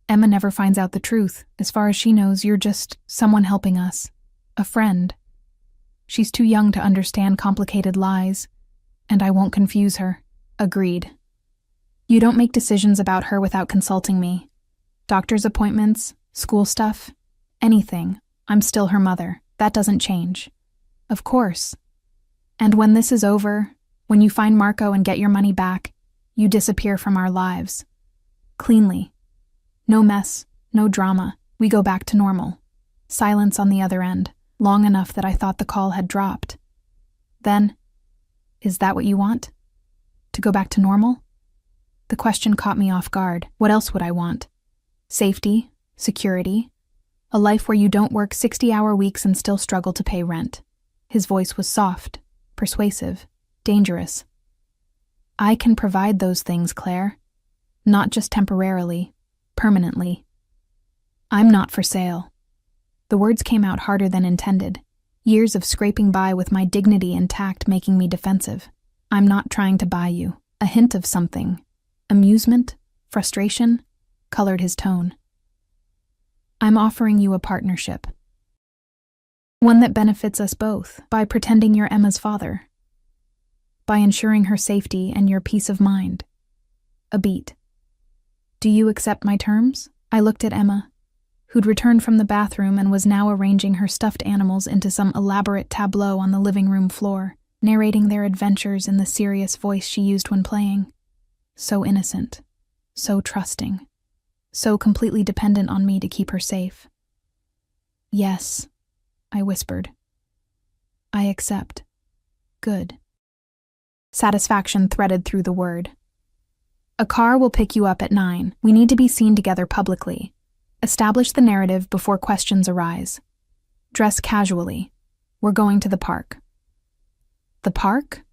"Emma never finds out the truth. As far as she knows, you're just someone helping us. A friend. She's too young to understand complicated lies, and I won't confuse her." Agreed. "You don't make decisions about her without consulting me. Doctor's appointments, school stuff, anything. I'm still her mother. That doesn't change." "Of course. And when this is over, when you find Marco and get your money back, you disappear from our lives. Cleanly. No mess, no drama. We go back to normal. Silence on the other end, long enough that I thought the call had dropped. Then, is that what you want? To go back to normal?" The question caught me off guard. What else would I want? Safety, security, a life where you don't work 60-hour weeks and still struggle to pay rent. His voice was soft, persuasive, dangerous. "I can provide those things, Claire. Not just temporarily, permanently. I'm not for sale." The words came out harder than intended, years of scraping by with my dignity intact making me defensive. "I'm not trying to buy you." A hint of something, amusement, frustration, colored his tone. "I'm offering you a partnership. One that benefits us both by pretending you're Emma's father, by ensuring her safety and your peace of mind." A beat. "Do you accept my terms?" I looked at Emma, who'd returned from the bathroom and was now arranging her stuffed animals into some elaborate tableau on the living room floor, narrating their adventures in the serious voice she used when playing. So innocent, so trusting, so completely dependent on me to keep her safe. "Yes," I whispered. "I accept." "Good." Satisfaction threaded through the word. "A car will pick you up at 9. We need to be seen together publicly. Establish the narrative before questions arise. Dress casually. We're going to the park." "The park?"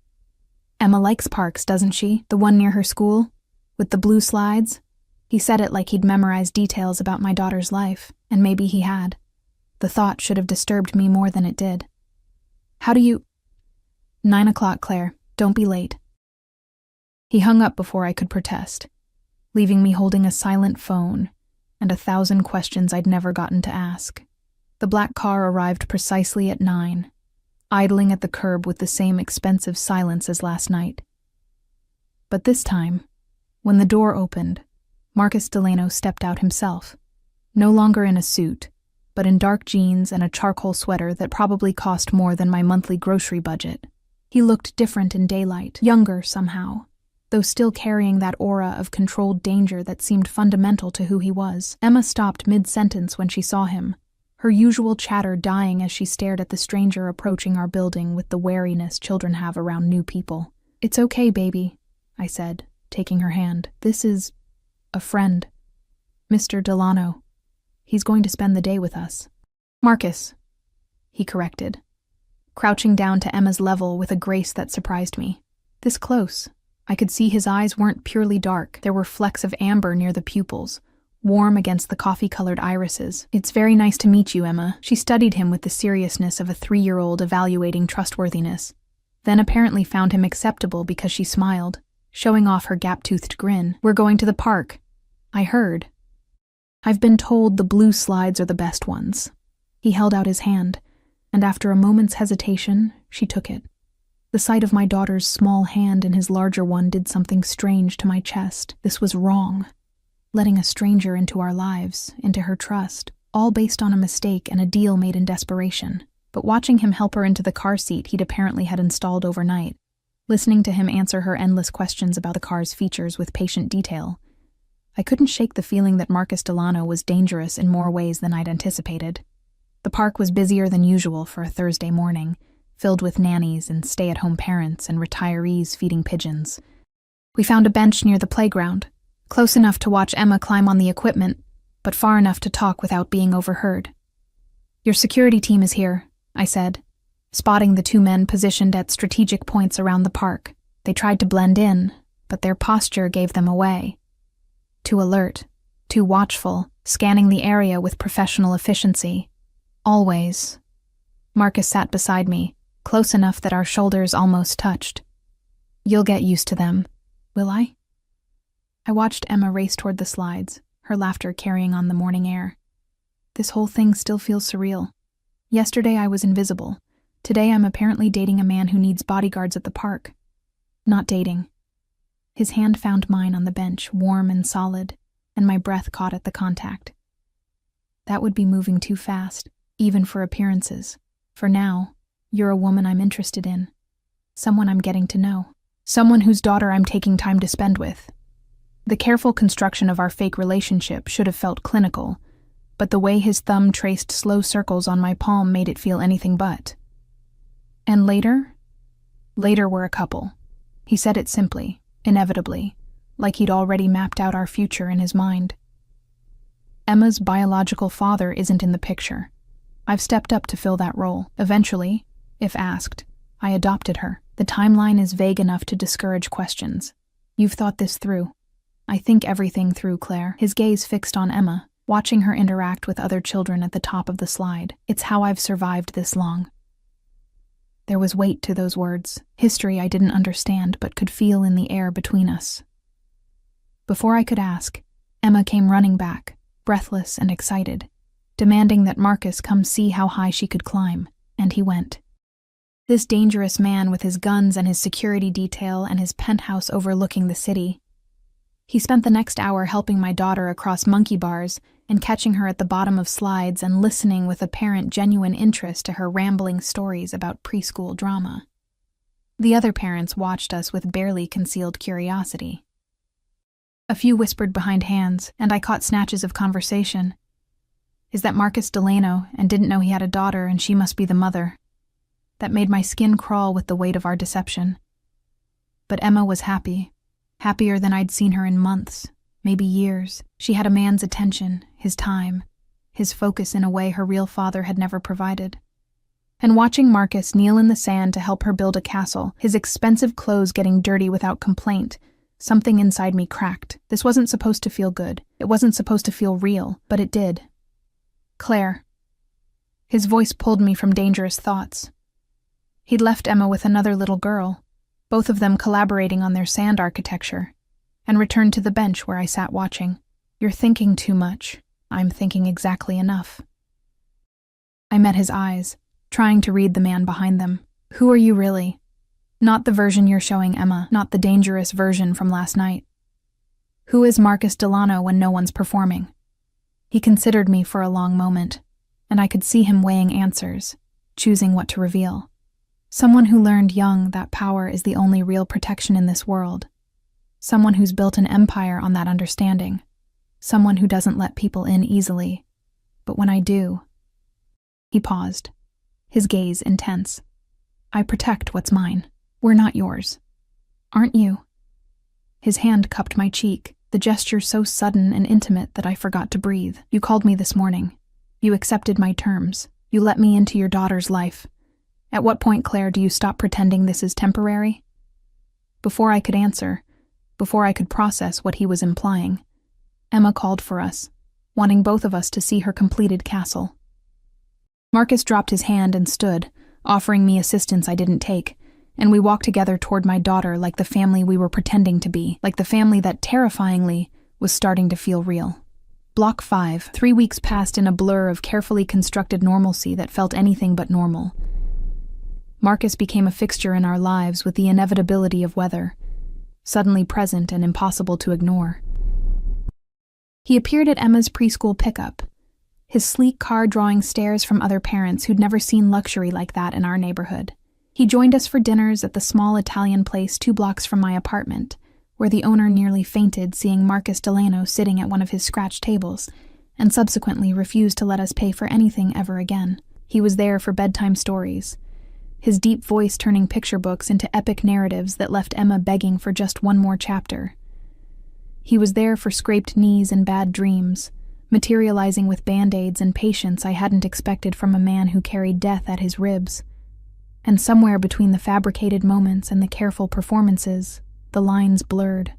"Emma likes parks, doesn't she? The one near her school? With the blue slides?" He said it like he'd memorized details about my daughter's life, and maybe he had. The thought should have disturbed me more than it did. "How do you—" "9 o'clock, Claire. Don't be late." He hung up before I could protest, leaving me holding a silent phone and 1,000 questions I'd never gotten to ask. The black car arrived precisely at 9, idling at the curb with the same expensive silence as last night. But this time, when the door opened, Marcus Delano stepped out himself, no longer in a suit, but in dark jeans and a charcoal sweater that probably cost more than my monthly grocery budget. He looked different in daylight, younger somehow, though still carrying that aura of controlled danger that seemed fundamental to who he was. Emma stopped mid-sentence when she saw him, her usual chatter dying as she stared at the stranger approaching our building with the wariness children have around new people. "It's okay, baby," I said, taking her hand. "This is a friend. Mr. Delano. He's going to spend the day with us." "Marcus," he corrected, crouching down to Emma's level with a grace that surprised me. This close, I could see his eyes weren't purely dark. There were flecks of amber near the pupils, warm against the coffee-colored irises. "It's very nice to meet you, Emma." She studied him with the seriousness of a 3-year-old evaluating trustworthiness, then apparently found him acceptable because she smiled, showing off her gap-toothed grin. "We're going to the park. I heard. I've been told the blue slides are the best ones." He held out his hand, and after a moment's hesitation, she took it. The sight of my daughter's small hand in his larger one did something strange to my chest. This was wrong. Letting a stranger into our lives, into her trust, all based on a mistake and a deal made in desperation. But watching him help her into the car seat he'd apparently had installed overnight, listening to him answer her endless questions about the car's features with patient detail, I couldn't shake the feeling that Marcus Delano was dangerous in more ways than I'd anticipated. The park was busier than usual for a Thursday morning, filled with nannies and stay-at-home parents and retirees feeding pigeons. We found a bench near the playground, close enough to watch Emma climb on the equipment, but far enough to talk without being overheard. "Your security team is here," I said, spotting the 2 men positioned at strategic points around the park. They tried to blend in, but their posture gave them away. Too alert, too watchful, scanning the area with professional efficiency. Always. Marcus sat beside me, close enough that our shoulders almost touched. "You'll get used to them." "Will I?" I watched Emma race toward the slides, her laughter carrying on the morning air. This whole thing still feels surreal. Yesterday I was invisible. Today I'm apparently dating a man who needs bodyguards at the park. Not dating. His hand found mine on the bench, warm and solid, and my breath caught at the contact. That would be moving too fast, even for appearances. For now, you're a woman I'm interested in. Someone I'm getting to know. Someone whose daughter I'm taking time to spend with. The careful construction of our fake relationship should have felt clinical, but the way his thumb traced slow circles on my palm made it feel anything but. And later? Later we're a couple. He said it simply, inevitably, like he'd already mapped out our future in his mind. Emma's biological father isn't in the picture. I've stepped up to fill that role. Eventually, if asked, I adopted her. The timeline is vague enough to discourage questions. You've thought this through. I think everything through, Claire. His gaze fixed on Emma, watching her interact with other children at the top of the slide. It's how I've survived this long. There was weight to those words, history I didn't understand but could feel in the air between us. Before I could ask, Emma came running back, breathless and excited, demanding that Marcus come see how high she could climb, and he went. This dangerous man with his guns and his security detail and his penthouse overlooking the city. He spent the next hour helping my daughter across monkey bars and catching her at the bottom of slides and listening with apparent genuine interest to her rambling stories about preschool drama. The other parents watched us with barely concealed curiosity. A few whispered behind hands, and I caught snatches of conversation. Is that Marcus Delano, and didn't know he had a daughter and she must be the mother? That made my skin crawl with the weight of our deception. But Emma was happy, happier than I'd seen her in months, maybe years. She had a man's attention, his time, his focus in a way her real father had never provided. And watching Marcus kneel in the sand to help her build a castle, his expensive clothes getting dirty without complaint, something inside me cracked. This wasn't supposed to feel good. It wasn't supposed to feel real, but it did. Claire. His voice pulled me from dangerous thoughts. He'd left Emma with another little girl, both of them collaborating on their sand architecture, and returned to the bench where I sat watching. You're thinking too much. I'm thinking exactly enough. I met his eyes, trying to read the man behind them. Who are you really? Not the version you're showing Emma, not the dangerous version from last night. Who is Marcus Delano when no one's performing? He considered me for a long moment, and I could see him weighing answers, choosing what to reveal. Someone who learned young that power is the only real protection in this world. Someone who's built an empire on that understanding. Someone who doesn't let people in easily. But when I do... He paused, his gaze intense. I protect what's mine. We're not yours. Aren't you? His hand cupped my cheek, the gesture so sudden and intimate that I forgot to breathe. You called me this morning. You accepted my terms. You let me into your daughter's life. At what point, Claire, do you stop pretending this is temporary? Before I could answer, before I could process what he was implying, Emma called for us, wanting both of us to see her completed castle. Marcus dropped his hand and stood, offering me assistance I didn't take, and we walked together toward my daughter like the family we were pretending to be, like the family that, terrifyingly, was starting to feel real. Block 5, 3 weeks passed in a blur of carefully constructed normalcy that felt anything but normal. Marcus became a fixture in our lives with the inevitability of weather, suddenly present and impossible to ignore. He appeared at Emma's preschool pickup, his sleek car drawing stares from other parents who'd never seen luxury like that in our neighborhood. He joined us for dinners at the small Italian place 2 blocks from my apartment, where the owner nearly fainted seeing Marcus Delano sitting at one of his scratch tables, and subsequently refused to let us pay for anything ever again. He was there for bedtime stories, his deep voice turning picture books into epic narratives that left Emma begging for just one more chapter. He was there for scraped knees and bad dreams, materializing with band-aids and patience I hadn't expected from a man who carried death at his ribs. And somewhere between the fabricated moments and the careful performances, the lines blurred.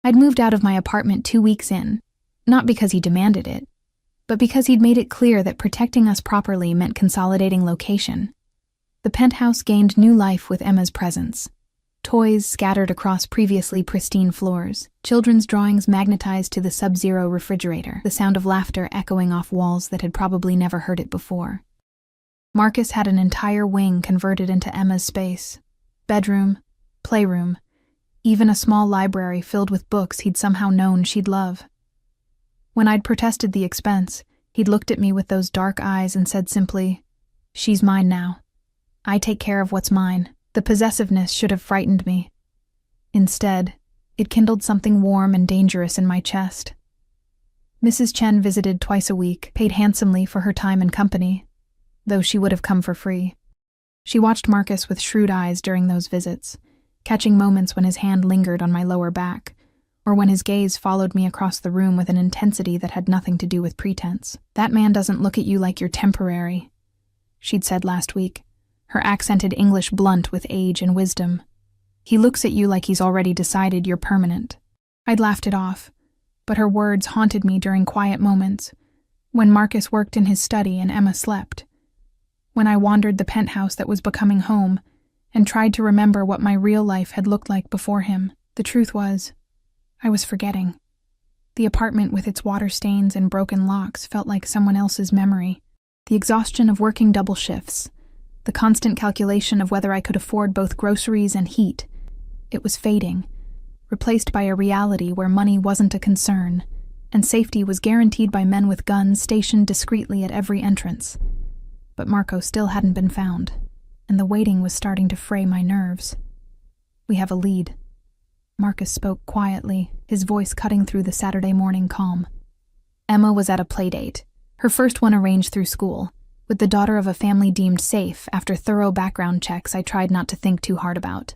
I'd moved out of my apartment 2 weeks in, not because he demanded it, but because he'd made it clear that protecting us properly meant consolidating location. The penthouse gained new life with Emma's presence. Toys scattered across previously pristine floors, children's drawings magnetized to the sub-zero refrigerator, the sound of laughter echoing off walls that had probably never heard it before. Marcus had an entire wing converted into Emma's space. Bedroom, playroom, even a small library filled with books he'd somehow known she'd love. When I'd protested the expense, he'd looked at me with those dark eyes and said simply, "She's mine now. I take care of what's mine." The possessiveness should have frightened me. Instead, it kindled something warm and dangerous in my chest. Mrs. Chen visited twice a week, paid handsomely for her time and company, though she would have come for free. She watched Marcus with shrewd eyes during those visits, catching moments when his hand lingered on my lower back, or when his gaze followed me across the room with an intensity that had nothing to do with pretense. "That man doesn't look at you like you're temporary," she'd said last week, her accented English blunt with age and wisdom. "He looks at you like he's already decided you're permanent." I'd laughed it off, but her words haunted me during quiet moments, when Marcus worked in his study and Emma slept, when I wandered the penthouse that was becoming home and tried to remember what my real life had looked like before him. The truth was, I was forgetting. The apartment with its water stains and broken locks felt like someone else's memory. The exhaustion of working double shifts, the constant calculation of whether I could afford both groceries and heat, it was fading, replaced by a reality where money wasn't a concern, and safety was guaranteed by men with guns stationed discreetly at every entrance. But Marco still hadn't been found, and the waiting was starting to fray my nerves. "We have a lead." Marcus spoke quietly, his voice cutting through the Saturday morning calm. Emma was at a playdate, her first one arranged through school, with the daughter of a family deemed safe after thorough background checks I tried not to think too hard about.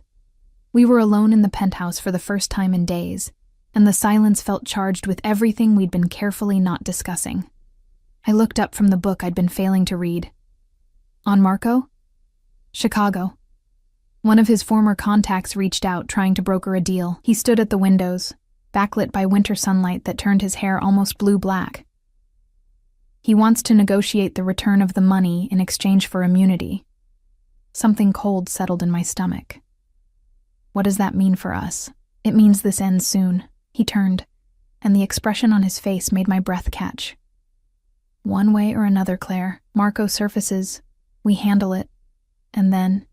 We were alone in the penthouse for the first time in days, and the silence felt charged with everything we'd been carefully not discussing. I looked up from the book I'd been failing to read. On Marco? Chicago. One of his former contacts reached out, trying to broker a deal. He stood at the windows, backlit by winter sunlight that turned his hair almost blue-black. He wants to negotiate the return of the money in exchange for immunity. Something cold settled in my stomach. What does that mean for us? It means this ends soon. He turned, and the expression on his face made my breath catch. One way or another, Claire, Marco surfaces, we handle it, and then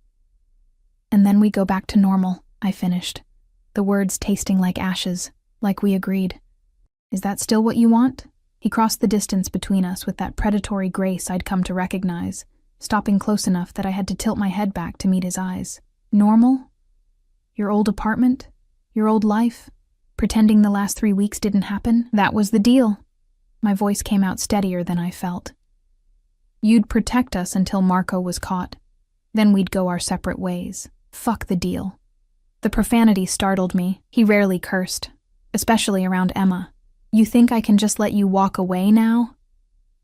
we go back to normal, I finished, the words tasting like ashes, like we agreed. Is that still what you want? He crossed the distance between us with that predatory grace I'd come to recognize, stopping close enough that I had to tilt my head back to meet his eyes. Normal? Your old apartment? Your old life? Pretending the last 3 weeks didn't happen? That was the deal. My voice came out steadier than I felt. You'd protect us until Marco was caught. Then we'd go our separate ways. Fuck the deal. The profanity startled me. He rarely cursed, especially around Emma. You think I can just let you walk away now?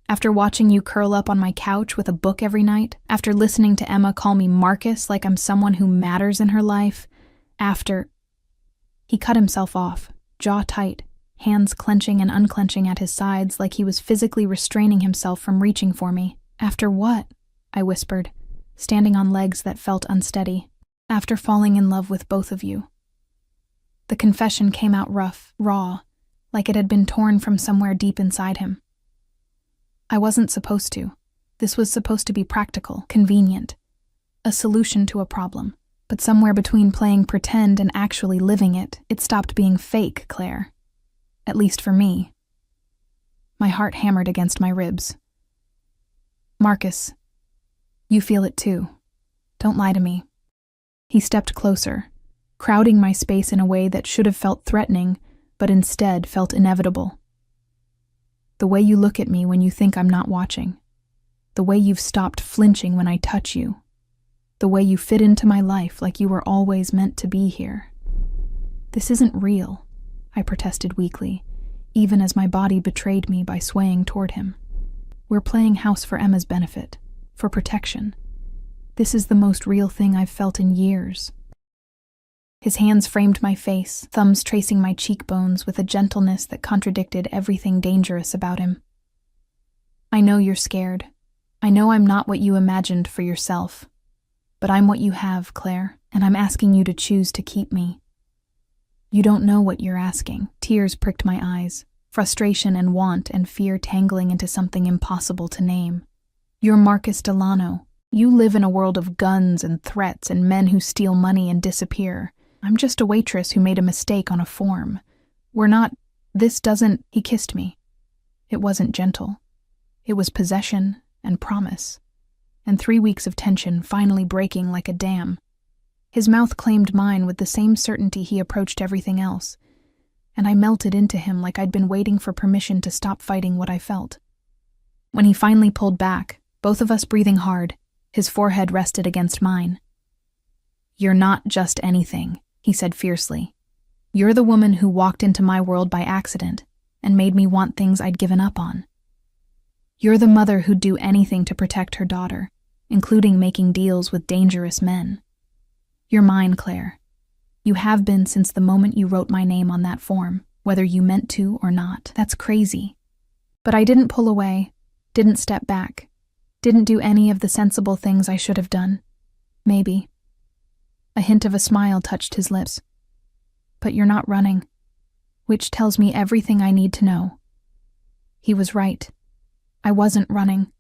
After watching you curl up on my couch with a book every night? After listening to Emma call me Marcus like I'm someone who matters in her life? After... He cut himself off, jaw tight, hands clenching and unclenching at his sides like he was physically restraining himself from reaching for me. After what? I whispered, standing on legs that felt unsteady. After falling in love with both of you. The confession came out rough, raw, like it had been torn from somewhere deep inside him. I wasn't supposed to. This was supposed to be practical, convenient, a solution to a problem. But somewhere between playing pretend and actually living it, it stopped being fake, Claire. At least for me. My heart hammered against my ribs. Marcus, you feel it too. Don't lie to me. He stepped closer, crowding my space in a way that should have felt threatening, but instead felt inevitable. The way you look at me when you think I'm not watching. The way you've stopped flinching when I touch you. The way you fit into my life like you were always meant to be here. This isn't real, I protested weakly, even as my body betrayed me by swaying toward him. We're playing house for Emma's benefit, for protection. This is the most real thing I've felt in years. His hands framed my face, thumbs tracing my cheekbones with a gentleness that contradicted everything dangerous about him. I know you're scared. I know I'm not what you imagined for yourself. But I'm what you have, Claire, and I'm asking you to choose to keep me. You don't know what you're asking. Tears pricked my eyes, frustration and want and fear tangling into something impossible to name. You're Marcus Delano. You live in a world of guns and threats and men who steal money and disappear. I'm just a waitress who made a mistake on a form. We're not... He kissed me. It wasn't gentle. It was possession and promise. And 3 weeks of tension finally breaking like a dam. His mouth claimed mine with the same certainty he approached everything else, and I melted into him like I'd been waiting for permission to stop fighting what I felt. When he finally pulled back, both of us breathing hard, his forehead rested against mine. You're not just anything, he said fiercely. You're the woman who walked into my world by accident and made me want things I'd given up on. You're the mother who'd do anything to protect her daughter, including making deals with dangerous men. You're mine, Claire. You have been since the moment you wrote my name on that form, whether you meant to or not. That's crazy. But I didn't pull away, didn't step back, didn't do any of the sensible things I should have done. Maybe. A hint of a smile touched his lips. But you're not running, which tells me everything I need to know. He was right. I wasn't running.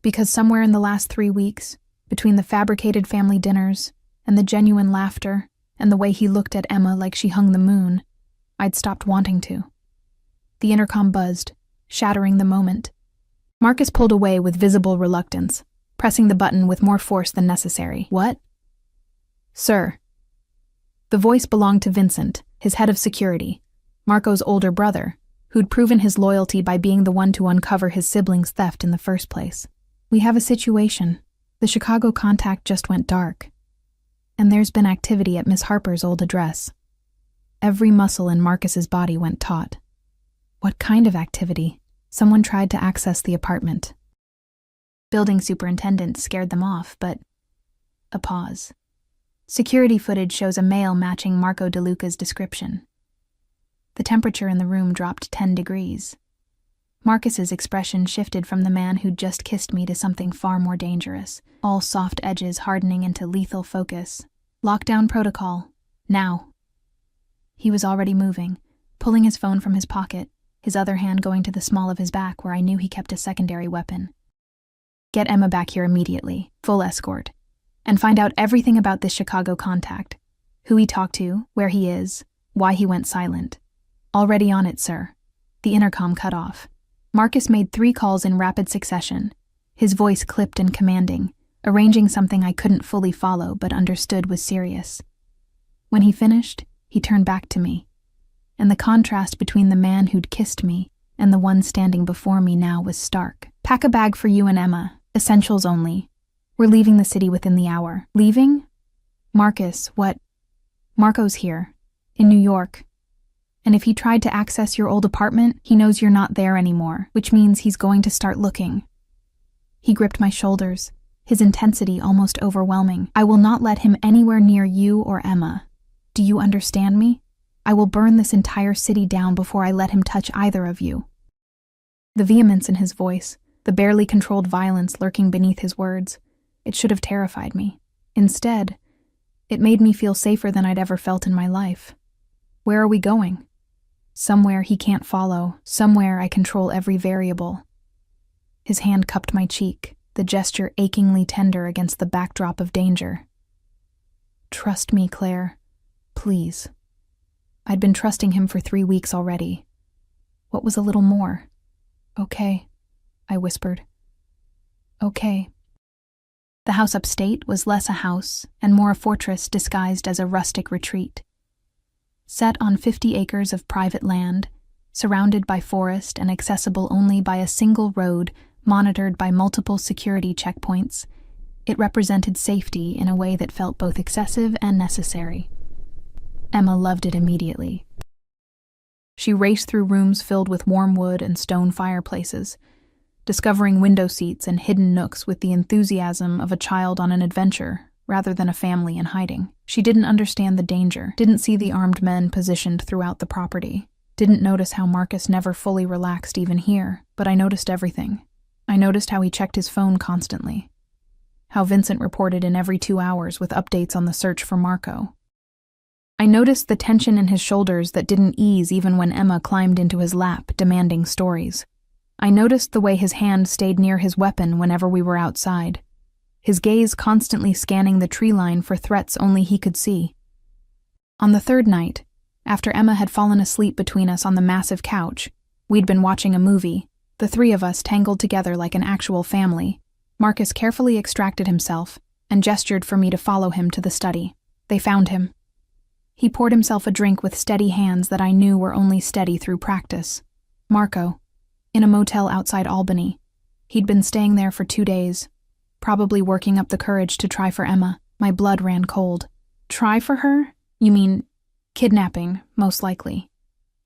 Because somewhere in the last 3 weeks, between the fabricated family dinners and the genuine laughter and the way he looked at Emma like she hung the moon, I'd stopped wanting to. The intercom buzzed, shattering the moment. Marcus pulled away with visible reluctance, pressing the button with more force than necessary. What? Sir. The voice belonged to Vincent, his head of security, Marco's older brother, who'd proven his loyalty by being the one to uncover his siblings' theft in the first place. We have a situation. The Chicago contact just went dark. And there's been activity at Miss Harper's old address. Every muscle in Marcus's body went taut. What kind of activity? Someone tried to access the apartment. Building superintendent scared them off, but... A pause. Security footage shows a male matching Marco DeLuca's description. The temperature in the room dropped 10 degrees. Marcus's expression shifted from the man who'd just kissed me to something far more dangerous, all soft edges hardening into lethal focus. Lockdown protocol. Now. He was already moving, pulling his phone from his pocket, his other hand going to the small of his back where I knew he kept a secondary weapon. Get Emma back here immediately, full escort, and find out everything about this Chicago contact, who he talked to, where he is, why he went silent. Already on it, sir. The intercom cut off. Marcus made 3 calls in rapid succession, his voice clipped and commanding, arranging something I couldn't fully follow but understood was serious. When he finished, he turned back to me, and the contrast between the man who'd kissed me and the one standing before me now was stark. Pack a bag for you and Emma, essentials only. We're leaving the city within the hour. Leaving? Marcus, what? Marco's here, in New York. And if he tried to access your old apartment, he knows you're not there anymore, which means he's going to start looking. He gripped my shoulders, his intensity almost overwhelming. I will not let him anywhere near you or Emma. Do you understand me? I will burn this entire city down before I let him touch either of you. The vehemence in his voice, the barely controlled violence lurking beneath his words, it should have terrified me. Instead, it made me feel safer than I'd ever felt in my life. Where are we going? Somewhere he can't follow, somewhere I control every variable. His hand cupped my cheek, the gesture achingly tender against the backdrop of danger. Trust me, Claire. Please. I'd been trusting him for 3 weeks already. What was a little more? Okay, I whispered. Okay. The house upstate was less a house and more a fortress disguised as a rustic retreat. Set on 50 acres of private land, surrounded by forest and accessible only by a single road monitored by multiple security checkpoints, it represented safety in a way that felt both excessive and necessary. Emma loved it immediately. She raced through rooms filled with warm wood and stone fireplaces, discovering window seats and hidden nooks with the enthusiasm of a child on an adventure rather than a family in hiding. She didn't understand the danger, didn't see the armed men positioned throughout the property, didn't notice how Marcus never fully relaxed even here, but I noticed everything. I noticed how he checked his phone constantly, how Vincent reported in every 2 hours with updates on the search for Marco. I noticed the tension in his shoulders that didn't ease even when Emma climbed into his lap, demanding stories. I noticed the way his hand stayed near his weapon whenever we were outside, his gaze constantly scanning the tree line for threats only he could see. On the 3rd night, after Emma had fallen asleep between us on the massive couch, we'd been watching a movie, the 3 of us tangled together like an actual family. Marcus carefully extracted himself and gestured for me to follow him to the study. They found him. He poured himself a drink with steady hands that I knew were only steady through practice. Marco, in a motel outside Albany. He'd been staying there for 2 days, probably working up the courage to try for Emma. My blood ran cold. Try for her? You mean kidnapping, most likely.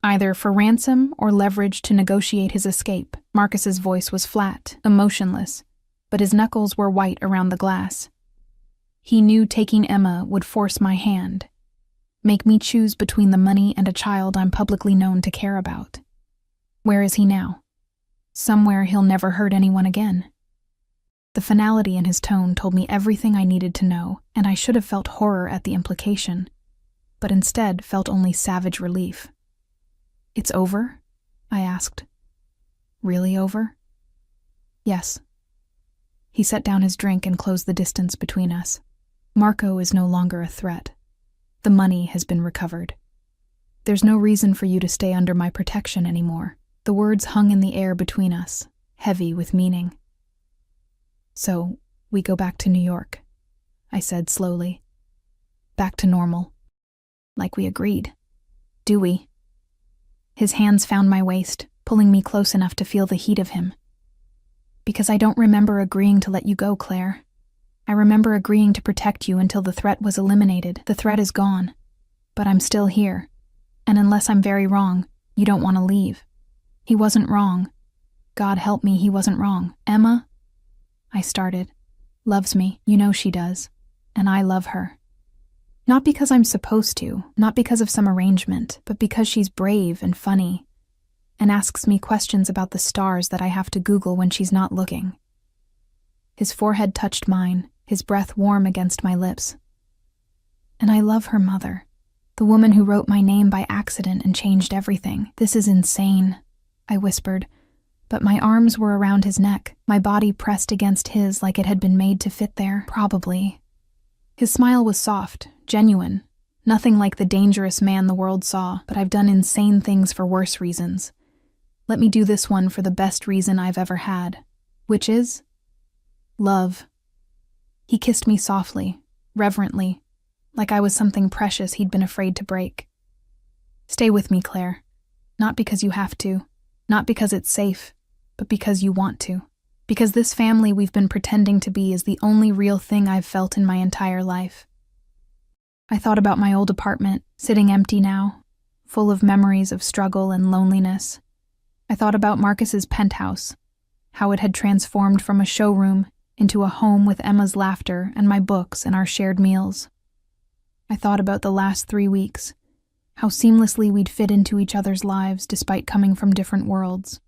Either for ransom or leverage to negotiate his escape. Marcus's voice was flat, emotionless, but his knuckles were white around the glass. He knew taking Emma would force my hand, make me choose between the money and a child I'm publicly known to care about. Where is he now? Somewhere he'll never hurt anyone again. The finality in his tone told me everything I needed to know, and I should have felt horror at the implication, but instead felt only savage relief. It's over? I asked. Really over? Yes. He set down his drink and closed the distance between us. Marco is no longer a threat. The money has been recovered. There's no reason for you to stay under my protection anymore. The words hung in the air between us, heavy with meaning. So, we go back to New York, I said slowly. Back to normal. Like we agreed. Do we? His hands found my waist, pulling me close enough to feel the heat of him. Because I don't remember agreeing to let you go, Claire. I remember agreeing to protect you until the threat was eliminated. The threat is gone. But I'm still here. And unless I'm very wrong, you don't want to leave. He wasn't wrong. God help me, he wasn't wrong. Emma, I started, loves me, you know she does, and I love her. Not because I'm supposed to, not because of some arrangement, but because she's brave and funny, and asks me questions about the stars that I have to Google when she's not looking. His forehead touched mine, his breath warm against my lips. And I love her mother, the woman who wrote my name by accident and changed everything. This is insane, I whispered, but my arms were around his neck, my body pressed against his like it had been made to fit there, probably. His smile was soft, genuine, nothing like the dangerous man the world saw, but I've done insane things for worse reasons. Let me do this one for the best reason I've ever had, which is love. He kissed me softly, reverently, like I was something precious he'd been afraid to break. Stay with me, Claire. Not because you have to, not because it's safe, but because you want to. Because this family we've been pretending to be is the only real thing I've felt in my entire life. I thought about my old apartment, sitting empty now, full of memories of struggle and loneliness. I thought about Marcus's penthouse, how it had transformed from a showroom into a home with Emma's laughter and my books and our shared meals. I thought about the last 3 weeks, how seamlessly we'd fit into each other's lives despite coming from different worlds.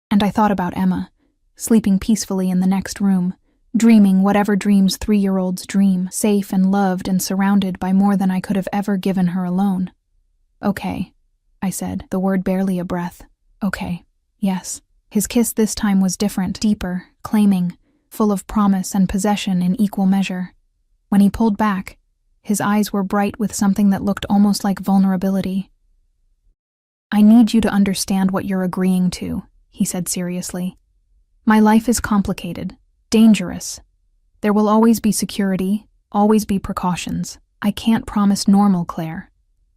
And I thought about Emma, sleeping peacefully in the next room, dreaming whatever dreams 3-year-olds dream, safe and loved and surrounded by more than I could have ever given her alone. Okay, I said, the word barely a breath. Okay, yes. His kiss this time was different, deeper, claiming, full of promise and possession in equal measure. When he pulled back, his eyes were bright with something that looked almost like vulnerability. I need you to understand what you're agreeing to, he said seriously. My life is complicated, dangerous. There will always be security, always be precautions. I can't promise normal, Claire.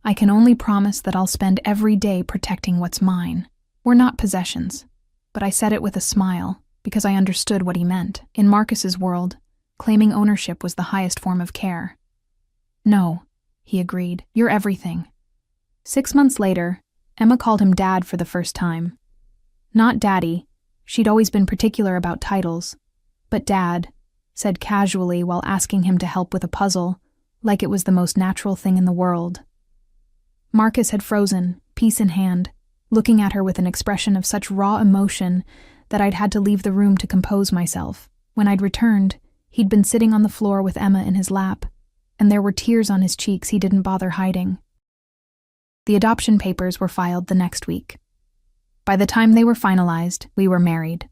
I can only promise that I'll spend every day protecting what's mine. We're not possessions, but I said it with a smile because I understood what he meant. In Marcus's world, claiming ownership was the highest form of care. No, he agreed, you're everything. 6 months later, Emma called him Dad for the first time. Not Daddy, she'd always been particular about titles, but Dad, said casually while asking him to help with a puzzle, like it was the most natural thing in the world. Marcus had frozen, piece in hand, looking at her with an expression of such raw emotion that I'd had to leave the room to compose myself. When I'd returned, he'd been sitting on the floor with Emma in his lap, and there were tears on his cheeks he didn't bother hiding. The adoption papers were filed the next week. By the time they were finalized, we were married.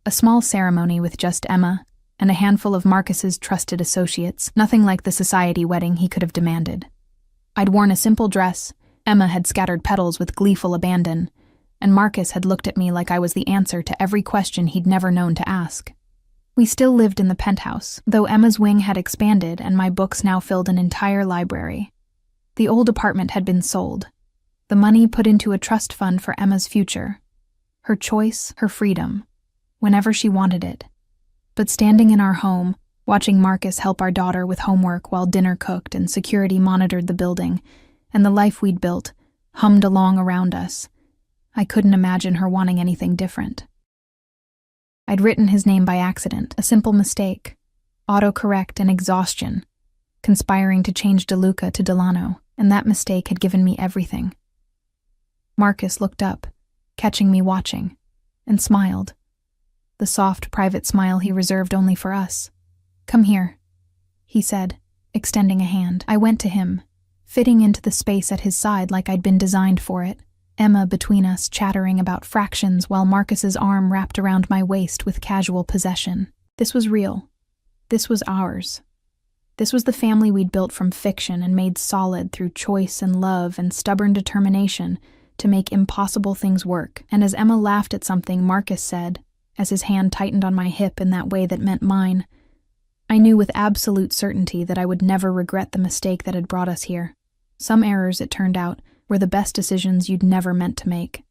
A small ceremony with just Emma and a handful of Marcus's trusted associates, nothing like the society wedding he could have demanded. I'd worn a simple dress, Emma had scattered petals with gleeful abandon, and Marcus had looked at me like I was the answer to every question he'd never known to ask. We still lived in the penthouse, though Emma's wing had expanded and my books now filled an entire library. The old apartment had been sold. The money put into a trust fund for Emma's future. Her choice, her freedom, whenever she wanted it. But standing in our home, watching Marcus help our daughter with homework while dinner cooked and security monitored the building, and the life we'd built hummed along around us, I couldn't imagine her wanting anything different. I'd written his name by accident, a simple mistake, autocorrect and exhaustion, conspiring to change DeLuca to Delano, and that mistake had given me everything. Marcus looked up, catching me watching, and smiled. The soft, private smile he reserved only for us. "Come here," he said, extending a hand. I went to him, fitting into the space at his side like I'd been designed for it, Emma between us chattering about fractions while Marcus's arm wrapped around my waist with casual possession. This was real. This was ours. This was the family we'd built from fiction and made solid through choice and love and stubborn determination to make impossible things work. And as Emma laughed at something Marcus said, as his hand tightened on my hip in that way that meant mine, I knew with absolute certainty that I would never regret the mistake that had brought us here. Some errors, it turned out, were the best decisions you'd never meant to make.